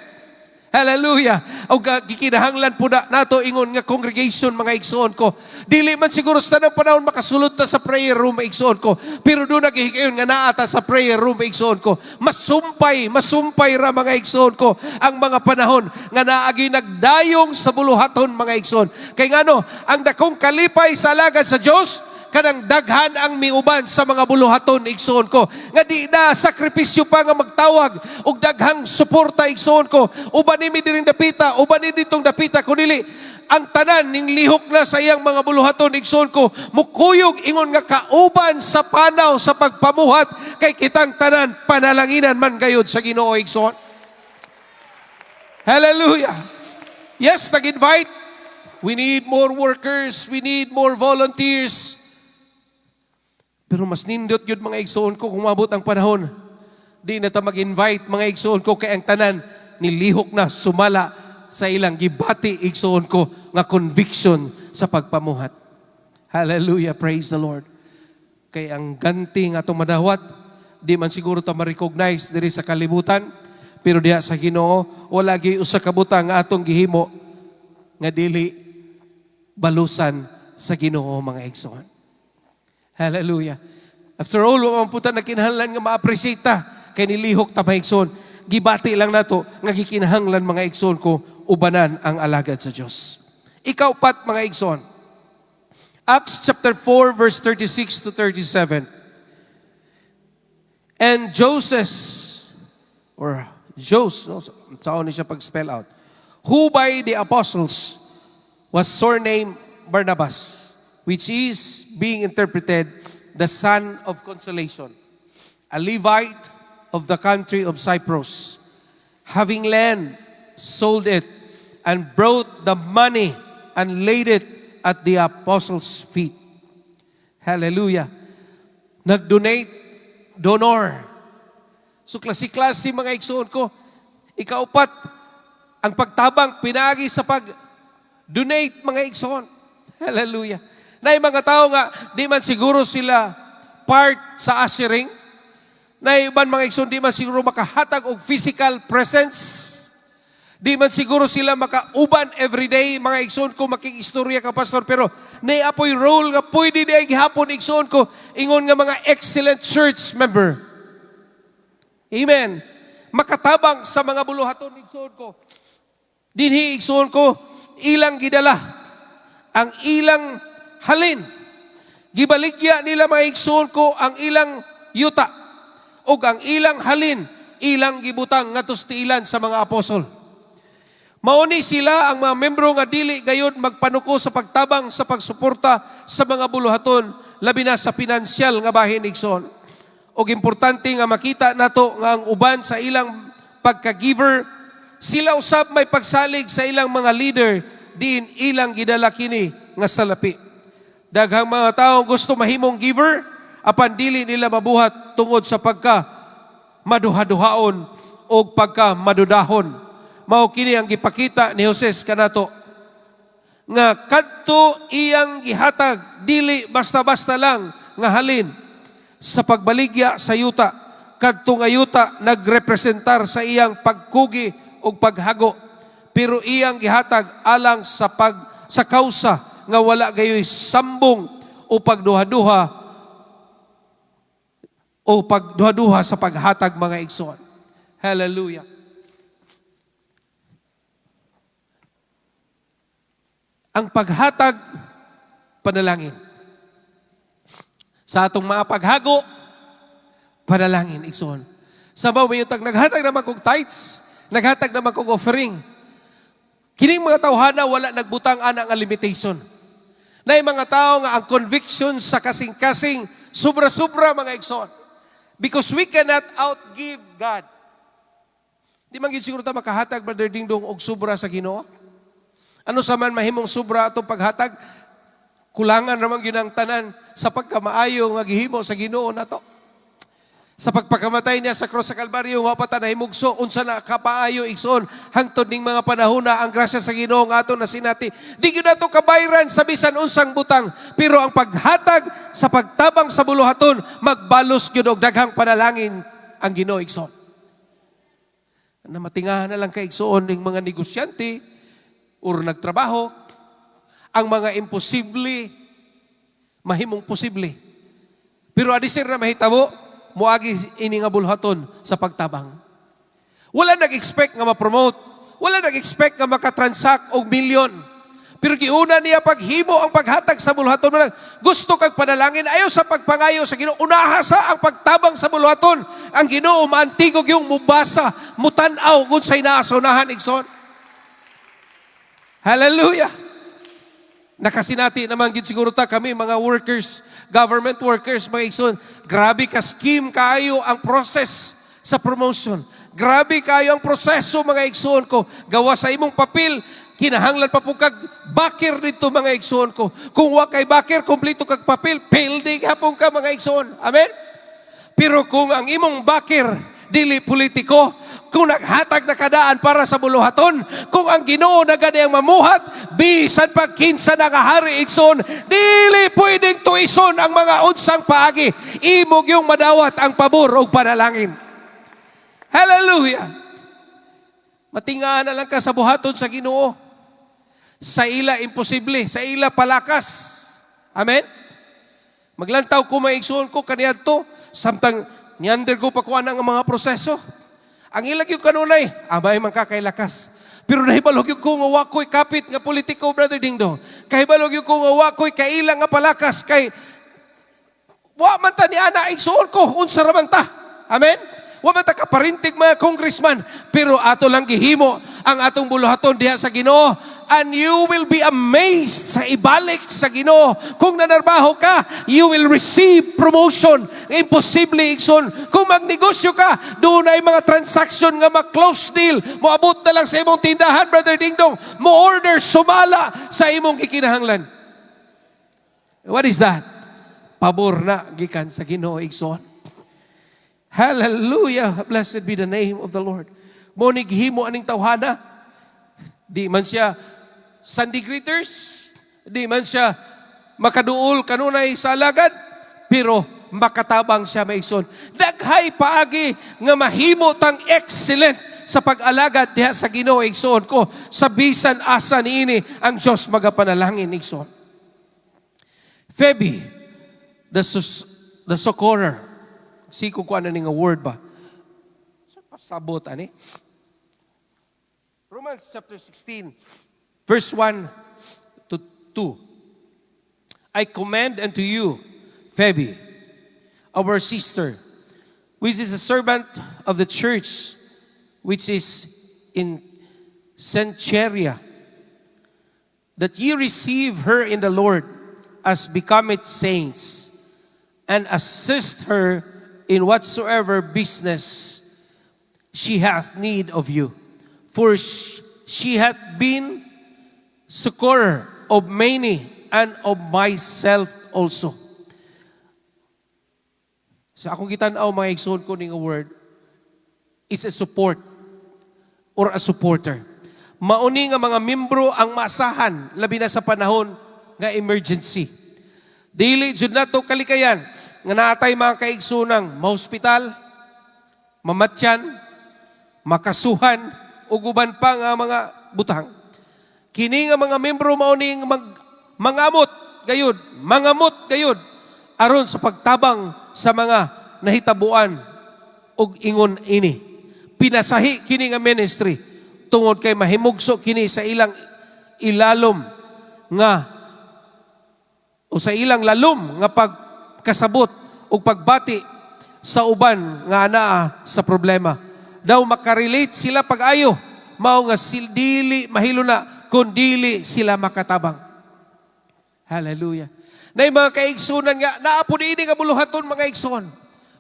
Speaker 1: Hallelujah. O gikinahanglan po nato ingon nga congregation, mga igsoon ko. Dili man siguro sa tanang panahon makasulod ta sa prayer room, mga igsoon ko. Pero doon nagihigayon nga naata sa prayer room, mga igsoon ko. Masumpay ra, mga igsoon ko, ang mga panahon nga naagi nagdayong sa buluhaton, mga igsoon. Kay ngano, ang dakong kalipay sa alagad sa Dios, kanang daghan ang miuban sa mga buluhaton, igsoon ko. Nga di na sakripisyo pa nga magtawag og daghang suporta, igsoon ko. Uban nimi diring dapita, uban ni ditong dapita, kunili ang tanan ning lihok na sa iyang mga buluhaton, igsoon ko. Mukuyog ingon nga kauban sa panaw sa pagpamuhat kay kitang tanan panalanginan man gayud sa Ginoo, igsoon. Hallelujah. Yes, nag-invite. We need more workers, we need more volunteers. Pero mas nindot yun, mga igsoon ko, kung mabot ang panahon, di na ta mag-invite, mga igsoon ko, kay ang tanan nilihok na sumala sa ilang gibati, igsoon ko, nga conviction sa pagpamuhat. Hallelujah, praise the Lord. Kay ang ganti nga itong madawat, di man siguro ta ma-recognize diri sa kalibutan, pero diha sa Ginoo, wala gi usa ka butang nga atong gihimo nga dili balusan sa Ginoo, mga igsoon. Hallelujah. After all, mamputan na kinahanglan nga ma-appreciate ta kay nilihok ta, mga igsoon. Gibati lang nato nga gikinahanglan, mga igsoon ko, ubanan ang alagad sa Dios. Ikaw pat, mga igsoon. Acts chapter 4 verse 36 to 37. And Joses, or Jos, no, saan ni siya pag-spell out, who by the apostles was surnamed Barnabas, which is being interpreted the son of consolation, a Levite of the country of Cyprus, having land, sold it, and brought the money and laid it at the apostles' feet. Hallelujah. Nag-donate, donor. So klase-klase, mga igsoon ko. Ikaupat, ang pagtabang pinagi sa pag-donate, mga igsoon. Hallelujah. Na yung mga tao nga, di man siguro sila part sa ushering. Na iban, mga igsoon, di man siguro makahatag og physical presence. Di man siguro sila makauban everyday, mga igsoon ko, makikistorya ka, pastor. Pero naiapoy role nga pwede di ay gihapon, igsoon ko, ingon nga mga excellent church member. Amen. Makatabang sa mga buluhaton, igsoon ko. Dinhi, igsoon ko, ilang gidala ang ilang halin. Gibaligya nila, mga igsoon ko, ang ilang yuta o ang ilang halin, ilang gibutang nga tustiilan sa mga apostol. Mauni sila ang mga membro nga dili gayud magpanuko sa pagtabang sa pagsuporta sa mga buluhaton, labi na sa pinansyal nga bahin, igsoon. O importante nga makita nato nga ang uban sa ilang pagka-giver, sila usab may pagsalig sa ilang mga leader, diin ilang gidala kini nga salapi. Daghang mga tao gusto mahimong giver, apan dili nila mabuhat tungod sa pagka maduha-duhaon o pagka madudahon. Mao kini ang gipakita ni Joses kanato nga kadto iyang gihatag, dili basta-basta lang nga halin sa pagbaligya sa yuta. Kadto nga yuta nagrepresentar sa iyang pagkugi o paghago, pero iyang gihatag alang sa kausa nga wala gayoy sambong o pagduha-duha sa paghatag, mga igsoon. Hallelujah. Ang paghatag, panalangin. Sa atong mga paghago, panalangin, igsoon. Sa mga mayutag, naghatag naman kong tithes, naghatag naman kong offering. Kining mga tawhana, wala nagbutang ana nga limitation. Na yung mga tao nga ang conviction sa kasing-kasing, sobra-sobra, mga igsoon. Because we cannot outgive God. Di man yun siguro tayo makahatag, Brother Dingdong, og sobra sa Ginoo. Ano sa man mahimong sobra atong paghatag, kulangan naman yun ang tanan sa pagkamaayo nga gihimo sa Ginoo nato. Sa pagpakamatay niya sa cross sa Kalbaryo, nga pata nahimugso, unsa na kapaayo igsoon, hangtod ning mga panahon na ang grasya sa Ginoo nga ato na sinati. Di gyud nato kabayran sa bisan unsang butang, pero ang paghatag sa pagtabang sa buluhaton, magbalos gyud og daghang panalangin ang Ginoo igsoon. Na matingahan na lang kay igsoon ning mga negosyante or nagtrabaho, ang mga imposible mahimong posible. Pero adisir na mahitabo, muagi ini nga bulhaton sa pagtabang. Wala nag-expect nga ma-promote. Wala nag-expect nga makatransact og milyon. Pero giuna niya paghimo ang paghatag sa bulhaton. Gusto kag panalangin, ayaw sa pagpangayo sa Ginoo. Unaha sa ang pagtabang sa bulhaton. Ang Ginoo maantigog yung mubasa, mutanaw, unsay naasunahan, igsoon. Hallelujah! Nakasinati naman gid siguro ta kami mga workers, government workers, mga igsoon. Grabe ka scheme kayo ang process sa promotion. Grabe kayo ang proseso mga igsoon ko. Gawa sa imong papel, kinahanglan pa po kag bakir dito mga igsoon ko. Kung wa kay bakir, kompleto kag papel, peldig hapon ka mga igsoon. Amen? Pero kung ang imong bakir, dili politiko, kung naghatag na kadaan para sa buluhaton, kung ang Ginoo na ganayang mamuhat, bisan pag kinsa na nga hari igsoon, dili pwedeng tuison ang mga unsang paagi. Imog yung madawat ang pabor o panalangin. Hallelujah! Matingaan na lang ka sa buhaton sa Ginoo. Sa ila imposible, sa ila palakas. Amen? Maglantaw ko maigsoon ko kaniyadto, samtang niander ko pa kuha ng mga proseso. Ang ilag yung kanunay, abay man ka kay lakas. Pero nahibalog yung kung wakoy kapit nga politiko, Brother Dingdong. Kahibalog yung kung wakoy kailang nga palakas. Kay, wa man ta ni ana, igsuon ko, unsa ramang ta. Amen? Wa man ta kaparintig mga congressman. Pero ato lang gihimo ang atong buluhaton diha sa Ginoo. And you will be amazed sa ibalik sa Ginoo. Kung nanarbaho ka, you will receive promotion. Imposible, igsoon. Kung magnegosyo ka, doon ay mga transaction nga ma-close deal. Moabot na lang sa imong tindahan, Brother Dingdong. Mo-order, sumala sa imong kikinahanglan. What is that? Pabor na gikan sa Ginoo, igsoon. Hallelujah! Blessed be the name of the Lord. Monig himo aning tawhana. Di man siya Sunday greeters, di man siya makaduol kanunay sa alagad, pero makatabang siya maigsoon. Daghay paagi nga mahimo tang excellent sa pag-alagad diha sa Ginoo igsoon ko. Sa bisan asa niini ang Dios magapanalangin igsoon. Phoebe, the succorer. Siko ko ano ning word ba? Pasabot ani. Romans chapter 16. Verse 1 to 2. I commend unto you, Phoebe, our sister, which is a servant of the church, which is in Cenchrea, that ye receive her in the Lord as becometh saints, and assist her in whatsoever business she hath need of you. For she hath been succorer of many and of myself also. So akong gitanaw mga igsoon ko ning word is a support or a supporter. Mauni nga mga membro ang maasahan labi na sa panahon nga emergency. Dili jud nato kalikayan nga naatay mga kaigsoonang mahospital, mamatyan, makasuhan ug uban pa nga mga butang. Kini nga mga membro mauning mangamot gayud aron sa pagtabang sa mga nahitabuan og ingon ini. Pinasahi kini nga ministry tungod kay mahimugso kini sa ilang ilalom nga o sa ilang lalom nga pagkasabot o pagbati sa uban nga anaa sa problema. Daw makarelate sila pag-ayo, mao nga dili mahilo na kung dili sila makatabang. Hallelujah. Nay mga kaigsunan nga, naapod ini nga buluhaton mga igsoon.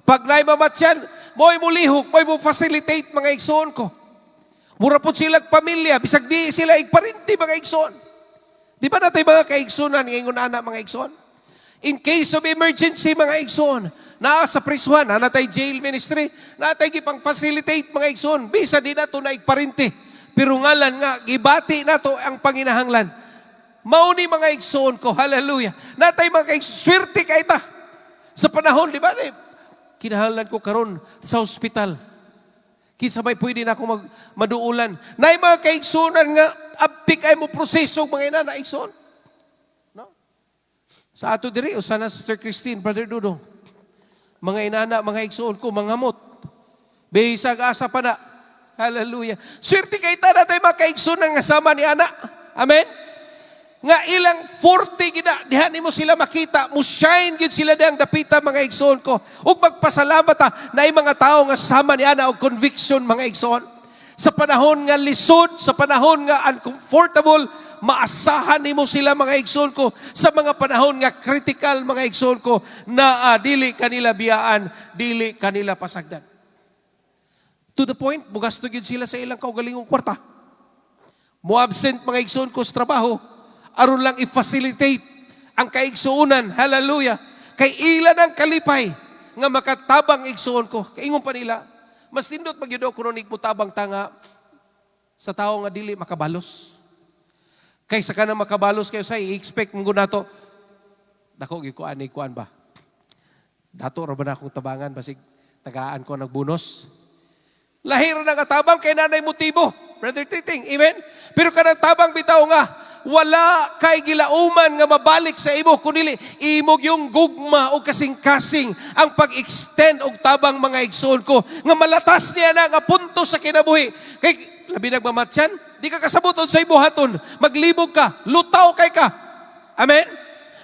Speaker 1: Pag naay mamatyan, mo'y mulihok, mo'y mo facilitate mga igsoon ko. Mura po silang pamilya, bisag di sila igparinti mga igsoon. Di ba natin mga kaigsunan, ngayon ana mga igsoon? In case of emergency, mga igsoon, naa sa prisuhan, natay jail ministry, natay gipang facilitate, mga igsoon, bisa di na ito na igparinte. Pero ngalan nga, gibati na to ang panginahanglan. Mauni mga igsoon ko, hallelujah. Natay mga swerte kay ta. Sa panahon, di ba, kinahanglan ko karon sa ospital. Kisabay pwede na ako maduulan. Nay mga kaigsunan nga, abti kay mo proseso mga ina na igsoon. No? Sa ato diri, o sana Sister Christine, Brother Dudong, mga inana, mga igsoon ko, mga hamot. Bisag asa pa na. Hallelujah. Swerte kay ta na tayo mga kaigsunan nga sama ni ana. Amen? Nga ilang 40 gina, dihan mo sila makita, mo shine gid sila dang dapita mga igsoon ko. Ug magpasalamat na mga tao nga sama ni ana og conviction mga igsoon. Sa panahon nga lisod, sa panahon nga uncomfortable, maasahan nimo sila mga igsoon ko sa mga panahon nga critical mga igsoon ko na dili kanila biyaan, dili kanila pasagdan. To the point, bugas to gid sila sa ilang kaugalingong kwarta. Mo absent mga igsoon ko sa trabaho aron lang i-facilitate ang kaigsuunan. Hallelujah. Kay ilan ang kalipay nga makatabang igsuon ko. Kaingon pa nila, mas nindot magyudo kuno nig mutabang tanga sa tao nga dili makabalos. Kaysa ka na makabalos kayo sa i-expect mo nato dako gi kuan ni kuan ba. Dato ra ba na akong tabangan basig tagaan ko nagbunos. Lahir na nga tabang kay nanay motibo. Brother Titing, amen? Pero kanang tabang bitaw nga, wala kay gilauman nga mabalik sa imo, kunili imog yung gugma o kasing-kasing ang pag-extend og tabang mga igsoon ko, nga malatas niya na nga punto sa kinabuhi. Kay labi nagmamatsyan, di ka kasabuton sa ibuhaton, maglibog ka, lutaw kay ka. Amen?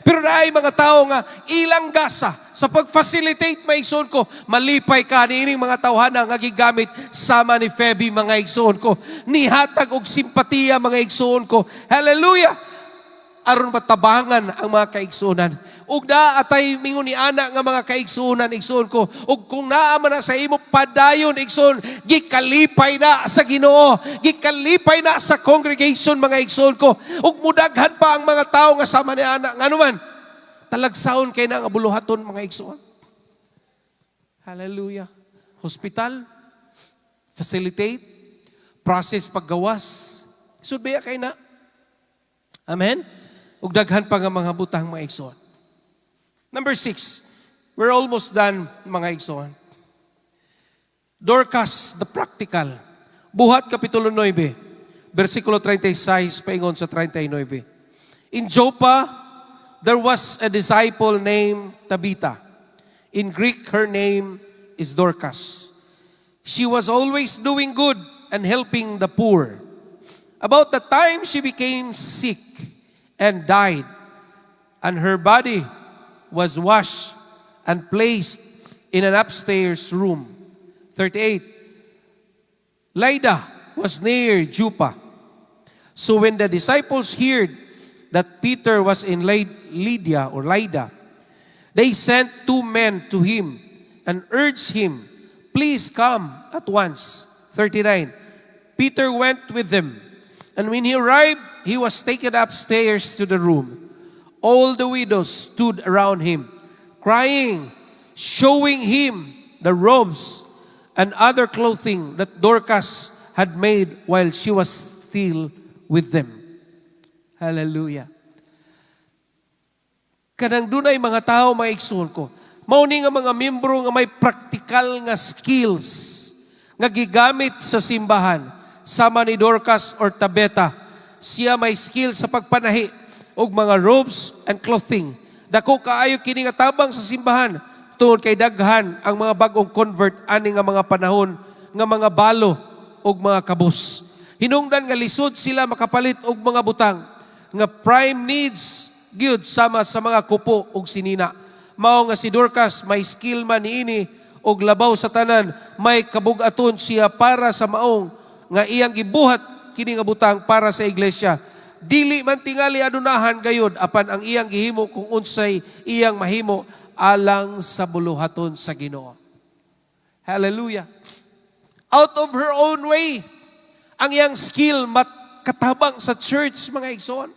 Speaker 1: Pero naay mga tao nga ilang gasa sa pag-facilitate mga igsoon ko, malipay ka niining mga tawhana nga gigamit sama ni Feby mga igsoon ko. Nihatag og simpatiya mga igsoon ko. Hallelujah! Aron matabangan ang mga kaigsunan. Ug naa atay mingon ni ana nga mga kaigsunan igsoon ko. Ug kung naa man na sa imo padayon igsoon, gikalipay na sa Ginoo, gikalipay na sa congregation mga igsoon ko. Ug mudaghan pa ang mga tawo nga sama ni ana nganuman. Talagsaon kay na nga buluhaton mga igsoon. Hallelujah. Hospital, facilitate, process paggawas. Sudbaya kay na. Amen? Ug daghan pa nga mga butang mga igsoon. Number 6, we're almost done mga igsoon. Dorcas, the practical. Buhat Kapitulo 9, versikulo 36, paingon sa 39. In Joppa, there was a disciple named Tabitha. In Greek, her name is Dorcas. She was always doing good and helping the poor. About the time she became sick and died, and her body was washed and placed in an upstairs room. 38. Lydda was near Joppa. So when the disciples heard that Peter was in Lydda, they sent 2 men to him and urged him, "Please come at once." 39. Peter went with them. And when he arrived, he was taken upstairs to the room. All the widows stood around him, crying, showing him the robes and other clothing that Dorcas had made while she was still with them. Hallelujah. Kanang dunay mga tao mga igsoon ko. Mauni nga mga membro nga may practical nga skills nga gigamit sa simbahan. Sama ni Dorcas or Tabitha, siya may skill sa pagpanahi og mga robes and clothing. Dako kaayo kini nga tabang sa simbahan tungod kay daghan ang mga bagong convert ani nga mga panahon nga mga balo og mga kabus. Hinungdan nga lisod sila makapalit og mga butang nga prime needs gyud sama sa mga kupo og sinina. Mao nga si Dorcas may skill man niini og labaw sa tanan, may kabug-aton siya para sa maong nga iyang gibuhat kini nga butang para sa iglesia. Dili man tingali adunahan gayud apan ang iyang gihimo kung unsay iyang mahimo alang sa buluhaton sa Ginoo. Hallelujah. Out of her own way, ang iyang skill katabang sa church mga igsoon.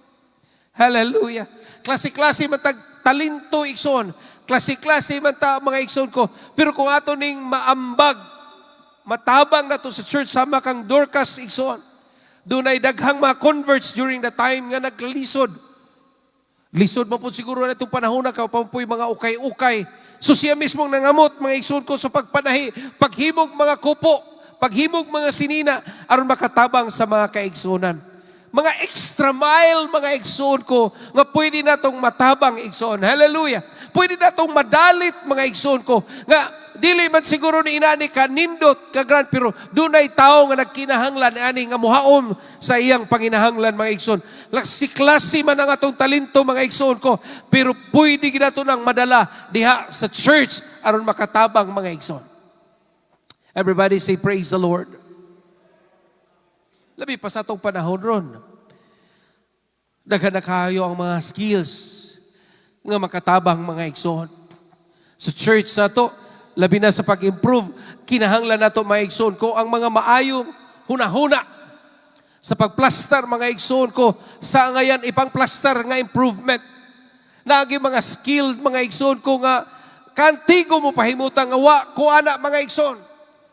Speaker 1: Hallelujah. Klase-klase matag talento igsoon. Klase-klase man ta mga igsoon ko. Pero kung ato ning maambag, matabang na to sa church sama kang Dorcas igsoon. Doon ay daghang mga converts during the time nga naglisod. Lisod mo po siguro na itong panahon na kapapoy mga ukay-ukay. So siya mismong nangamot mga igsoon ko sa pagpanahi, paghimog mga kupo, paghimog mga sinina, aron makatabang sa mga kaigsunan. Mga extra mile, mga igsoon ko, nga pwede natong matabang igsoon. Hallelujah. Pwede natong madalit, mga igsoon ko, nga dili man siguro ni inani ka nindot ka gran, pero dunay tao nga nagkinahanglan ani nga muhaom sa iyang panginahanglan, mga igsoon. Klase man ang atong talento, mga igsoon ko, pero pwede ginato nang madala diha sa church aron makatabang, mga igsoon. Everybody say praise the Lord. Labi pa sa itong panahon ron, daghan na kayo ang mga skills nga makatabang, mga igsoon. Sa church sa to, labi na sa pag-improve, kinahanglan na to, mga igsoon ko, ang mga maayong hunahuna sa pagplastar, mga igsoon ko, sa ngayon ipang plastar nga improvement. Nagi mga skilled, mga igsoon ko, nga kantigo mo pahimutan nga wa ko ana, mga igsoon.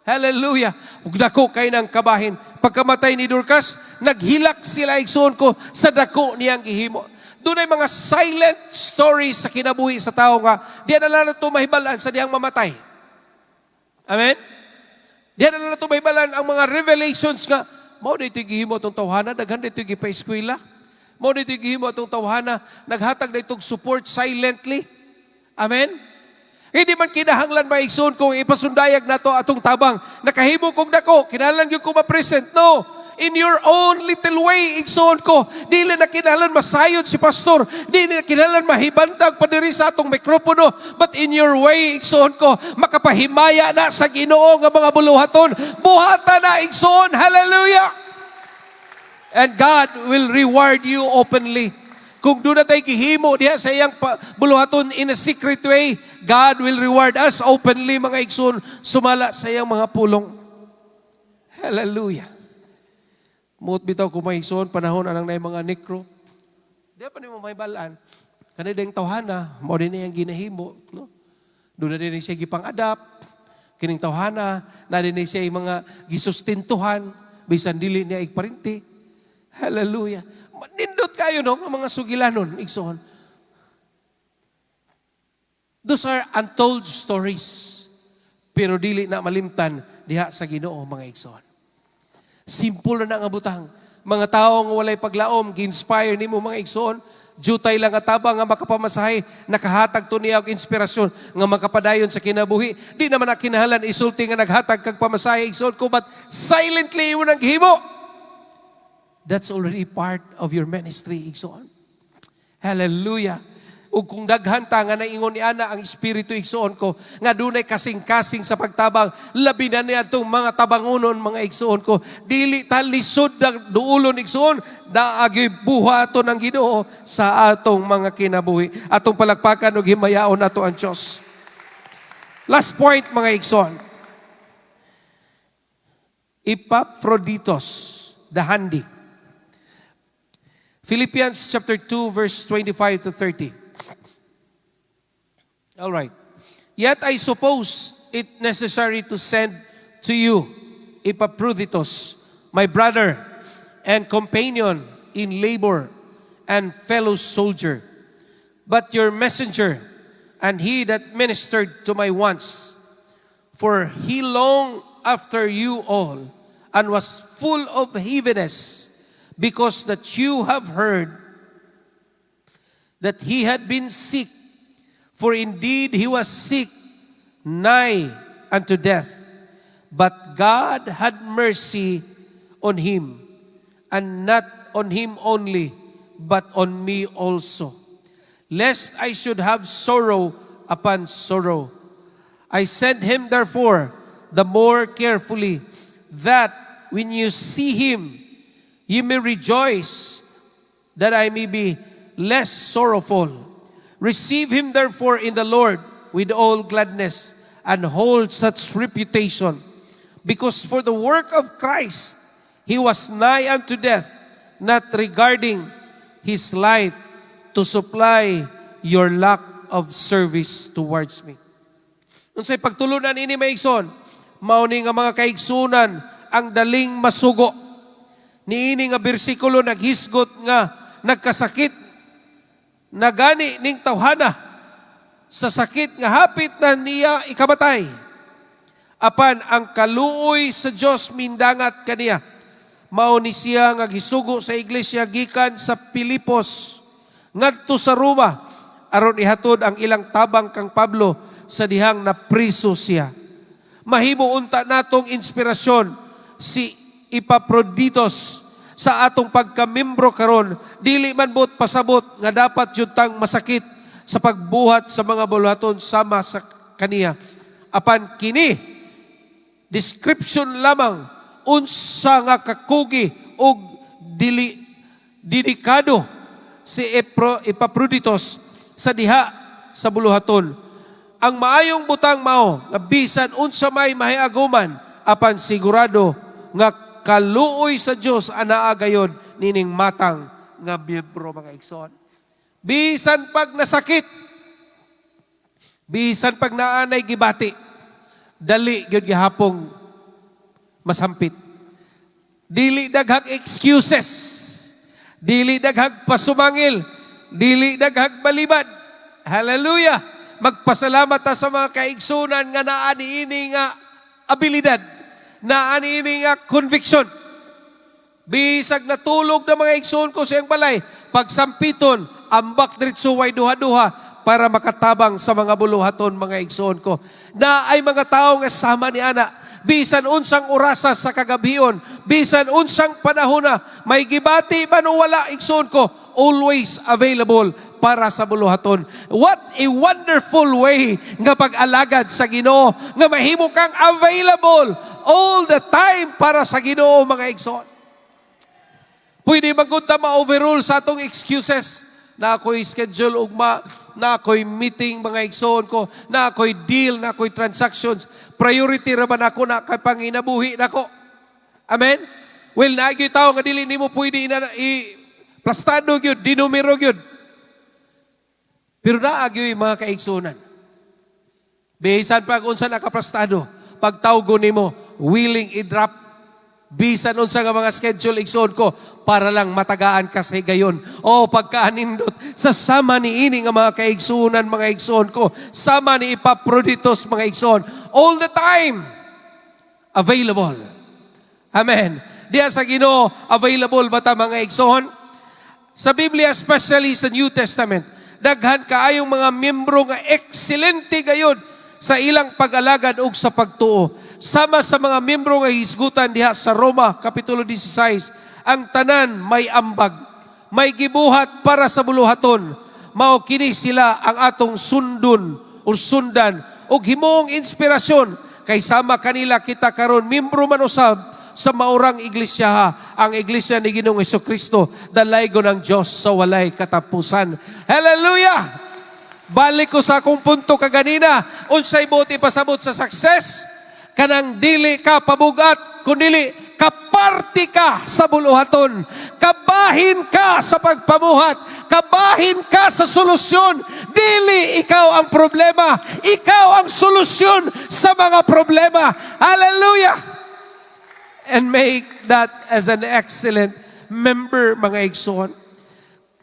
Speaker 1: Hallelujah. Ug dako kay nang kabahin. Pagkamatay ni Dorcas, naghilak sila igsoon ko sa dako niyang gihimo. Doon ay mga silent stories sa kinabuhi sa tao nga diyan na lang ito mahibalan sa diyang mamatay. Amen? Diyan na lang ito mahibalan ang mga revelations nga mao dito gihimo itong tawhana, daghan dito gipa-eskwela. Mao dito gihimo itong tawhana, naghatag na itong support silently. Amen? Hindi man kinahanglan maigsoon kung ipasundayag na to atong tabang. Nakahimo kong dako, kinahanglan yung ko ma-present. No, in your own little way, igsoon ko. Dili na kinahanglan masayod si pastor. Dili na kinahanglan mahibantag pa diri sa atong mikropono. But in your way, igsoon ko, makapahimaya na sa Ginoo nga mga buluhaton. Buhata na, igsoon. Hallelujah! And God will reward you openly. Kung doon na tayo gihimo diha sa iyang buluhaton in a secret way, God will reward us openly, mga igsoon, sumala sa iyang mga pulong. Hallelujah. Muot bitaw kung may igsoon, panahon anang na mga nekro. Di pa ni mo may balaan. Kanidang tawhana, mo din niyang ginahimo. No? Doon na din siya gipang-adapt. Kining tawhana, na din siya yung mga gisustintuhan, bisan dili niya igparinti. Hallelujah. Nindot kayo, no? Ang mga sugilanon, igsoon. Those are untold stories. Pero dili na malimtan diha sa Ginoo, mga igsoon. Simple na nga butang. Mga taong walay paglaom, gi-inspire nimo, mga igsoon. Jutay lang nga tabang nga makapamasahe, nakahatag to niya og inspirasyon nga makapadayon sa kinabuhi. Di naman na kinahanglan isulti nga naghatag kag pamasahe, igsoon ko, but silently mo nang gihimo. That's already part of your ministry, igsoon. Hallelujah. Ug kung daghan ta nga naingon ni ana ang espiritu, igsoon ko, nga dunay kasing-kasing sa pagtabang, labi na niya itong mga tabangunon, mga igsoon ko, dili ta lisod na duulon, igsoon, daagi buhaton ng Ginoo sa atong mga kinabuhi. Atong palakpakan ug himayaon nato ang Dios. Last point, mga igsoon. Epaphroditus, the handy. Philippians chapter 2, verse 25 to 30. All right. Yet I suppose it necessary to send to you Epaphroditus, my brother and companion in labor and fellow soldier, but your messenger and he that ministered to my wants. For he longed after you all and was full of heaviness, because that you have heard that he had been sick, for indeed he was sick, nigh unto death. But God had mercy on him, and not on him only, but on me also, lest I should have sorrow upon sorrow. I sent him therefore the more carefully, that when you see him, ye may rejoice, that I may be less sorrowful. Receive him therefore in the Lord with all gladness, and hold such reputation, because for the work of Christ he was nigh unto death, not regarding his life, to supply your lack of service towards me. Unsay pagtulunan ini maigsoon, mao ni nga mga kaigsunan ang daling masugo. Niini nga bersikulo naghisgot nga nagkasakit na gani ning tawhana sa sakit nga hapit na niya ikamatay. Apan ang kaluoy sa Dios mindangat kaniya. Mao ni siya nga gisugo sa iglesia gikan sa Pilipos ngadto sa Roma aron ihatod ang ilang tabang kang Pablo sa dihang napriso siya. Mahimo unta natong inspirasyon si Epaphroditus sa atong pagkamembro karon, dili man bot pasabot nga dapat yun tang masakit sa pagbuhat sa mga buluhaton sama sa kaniya. Apan kini description lamang unsa nga kakugi og dedikado si Epaphroditus sa diha sa buluhaton. Ang maayong butang mao nga bisan unsa may mahiaguman apan sigurado nga kaluoy sa Dios anaa gayod nining matang nga miyembro mga igsoon. Bisan pag nasakit, bisan pag naanay gibati, dali gyud gihapong masampit. Dili daghang excuses, dili daghang pasumangil, dili daghang balibad. Hallelujah! Magpasalamat ta sa mga kaigsunan nga naa niini nga abilidad, naa niini nga conviction. Bisag natulog na mga igsoon ko sa iyang balay, pagsampiton, ambak diretso way duha-duha para makatabang sa mga buluhaton mga igsoon ko. Na ay mga tao nga sama ni ana, bisan unsang orasa sa kagabion, bisan unsang panahon na, may gibati man o wala igsoon ko, always available para sa buluhaton. What a wonderful way nga pag-alagad sa Ginoo, nga mahimo kang available all the time para sa Ginoo mga igsoon. Pwede magkunta ma-overrule sa atong excuses na ako'y schedule ugma, na ako'y meeting mga igsoon ko, na ako'y deal, na ako'y transactions. Priority raman ako na kay panginabuhi nako. Amen? Well, naagyo'y tao nga dili nimo pwede plastado gyud, dinumero gyud. Pero naagyo'y mga kaigsunan. Bisan pag unsa nakaplastado, pagtawgo nimo, willing i-drop bisan unsa nga mga schedule igsoon ko para lang matagaan ka sa higayon. O pagkaanindot sa sama ni ini nga mga kaigsunan mga igsoon ko, sama ni Epaphroditus mga igsoon, all the time available. Amen. Diya sa Ginoo available ba ta mga igsoon? Sa Biblia, especially sa New Testament, daghan kaayong mga miyembro nga excelente gayud sa ilang pag-alagad ug sa pagtuo. Sama sa mga miyembro nga hisgutan diha sa Roma, Kapitulo 16, ang tanan may ambag, may gibuhat para sa buluhaton. Mao kini sila ang atong sundon o sundan ug himong inspirasyon kay sama kanila kita karon miyembro man usab sa maurang iglesia ang iglesia ni Ginoong Hesukristo, dalaygo ng Diyos sa walay katapusan. Hallelujah! Balik ko sa akong punto kaganina, unsay buti pasabot sa success, kanang dili ka pabugat, kundili kaparti ka sa buluhaton, kabahin ka sa pagpamuhat, kabahin ka sa solusyon. Dili ikaw ang problema, ikaw ang solusyon sa mga problema. Hallelujah! And make that as an excellent member, mga igsoon.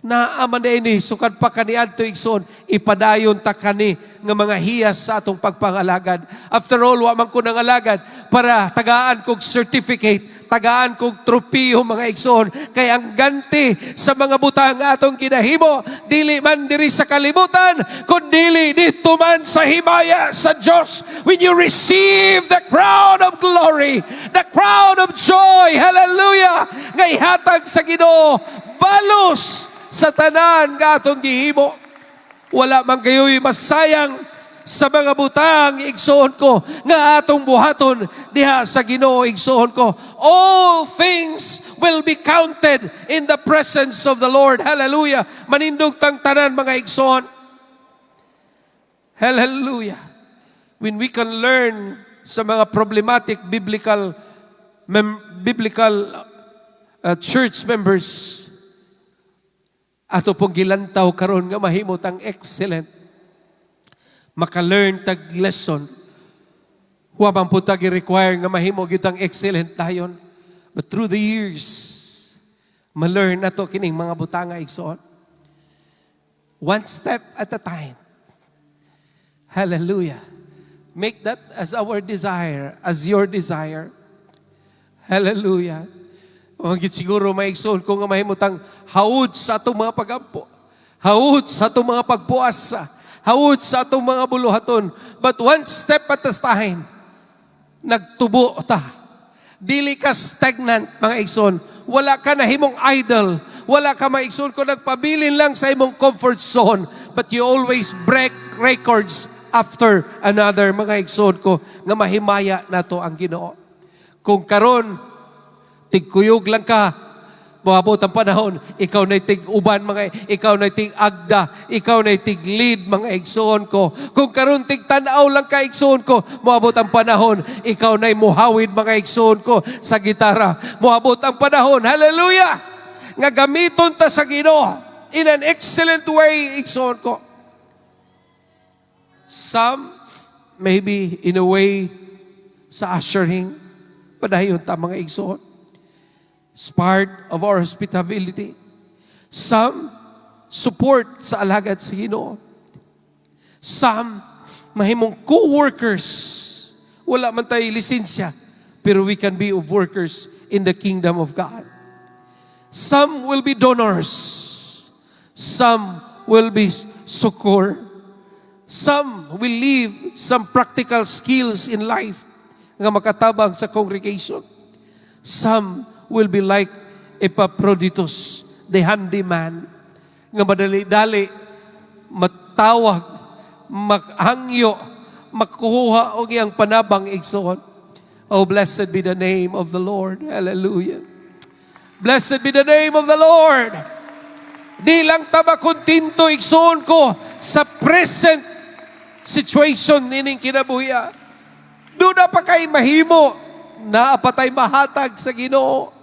Speaker 1: Naaman na ini, sukad pa kaniad to igsoon, ipadayon ta kani nga mga hiyas sa atong pagpangalagad. After all, wa man ko nangalagad para tagaan kog certificate, tagaan kog tropeo mga igsoon. Kaya ang ganti sa mga butang atong kinahimo, dili man diri sa kalibutan, kundi dito man sa himaya sa Diyos. When you receive the crown of glory, the crown of joy, hallelujah, nga ihatag sa Ginoo, balos sa tanan nga atong gihimo. Wala man kayo'y masayang sa mga butang igsoon ko nga atong buhaton diha sa Ginoo igsoon ko. All things will be counted in the presence of the Lord. Hallelujah. Manindog tang tanan mga igsoon. Hallelujah. When we can learn sa mga problematic biblical church members, ato pong gilantaw karon nga mahimo tang excellent, maka-learn tag lesson. Wa man po tag require nga mahimo gyud ang excellent dayon. But through the years, ma-learn nato kining mga butanga igsoon. One step at a time. Hallelujah. Make that as our desire, as your desire. Hallelujah. Magigit siguro maigsoon ko nga mahimutang hawod sa atong mga pagampo. Hawod sa atong mga pagpuasa. Hawod sa atong mga buluhaton. But one step at a time, nagtubo ta. Dili ka stagnant, mga igsoon. Wala ka na himong idol. Wala ka maigsoon ko nagpabilin lang sa imong comfort zone. But you always break records after another, mga igsoon ko, nga mahimaya nato ang Ginoo. Kung karon tigkuyog lang ka, moabot ang panahon, ikaw na tig-uban, ikaw na tig-agda, ikaw na tig-lead, mga igsoon ko. Kung karon tig-tanaw lang ka, igsoon ko, moabot ang panahon, ikaw na muhawid, mga igsoon ko, sa gitara. Moabot ang panahon, hallelujah! Nga gamiton ta sa Ginoo in an excellent way, igsoon ko. Some, maybe in a way, sa ushering, padayon ta, mga igsoon. It's part of our hospitality. Some, support sa alagad sa Ginoo. Some, mahimong co-workers. Wala man tayo lisensya, pero we can be of workers in the kingdom of God. Some will be donors. Some will be succor. Some will leave some practical skills in life nga makatabang sa congregation. Some will be like Epaphroditus, the handyman, nga madali-dali matawag, makhangyo, makuha og iyang panabang igsoon. Oh, blessed be the name of the Lord. Hallelujah. Blessed be the name of the Lord. Di lang taba kontinto igsoon ko sa present situation nining kinabuhi. Doon na pa kay mahimo na apatay mahatag sa Ginoo.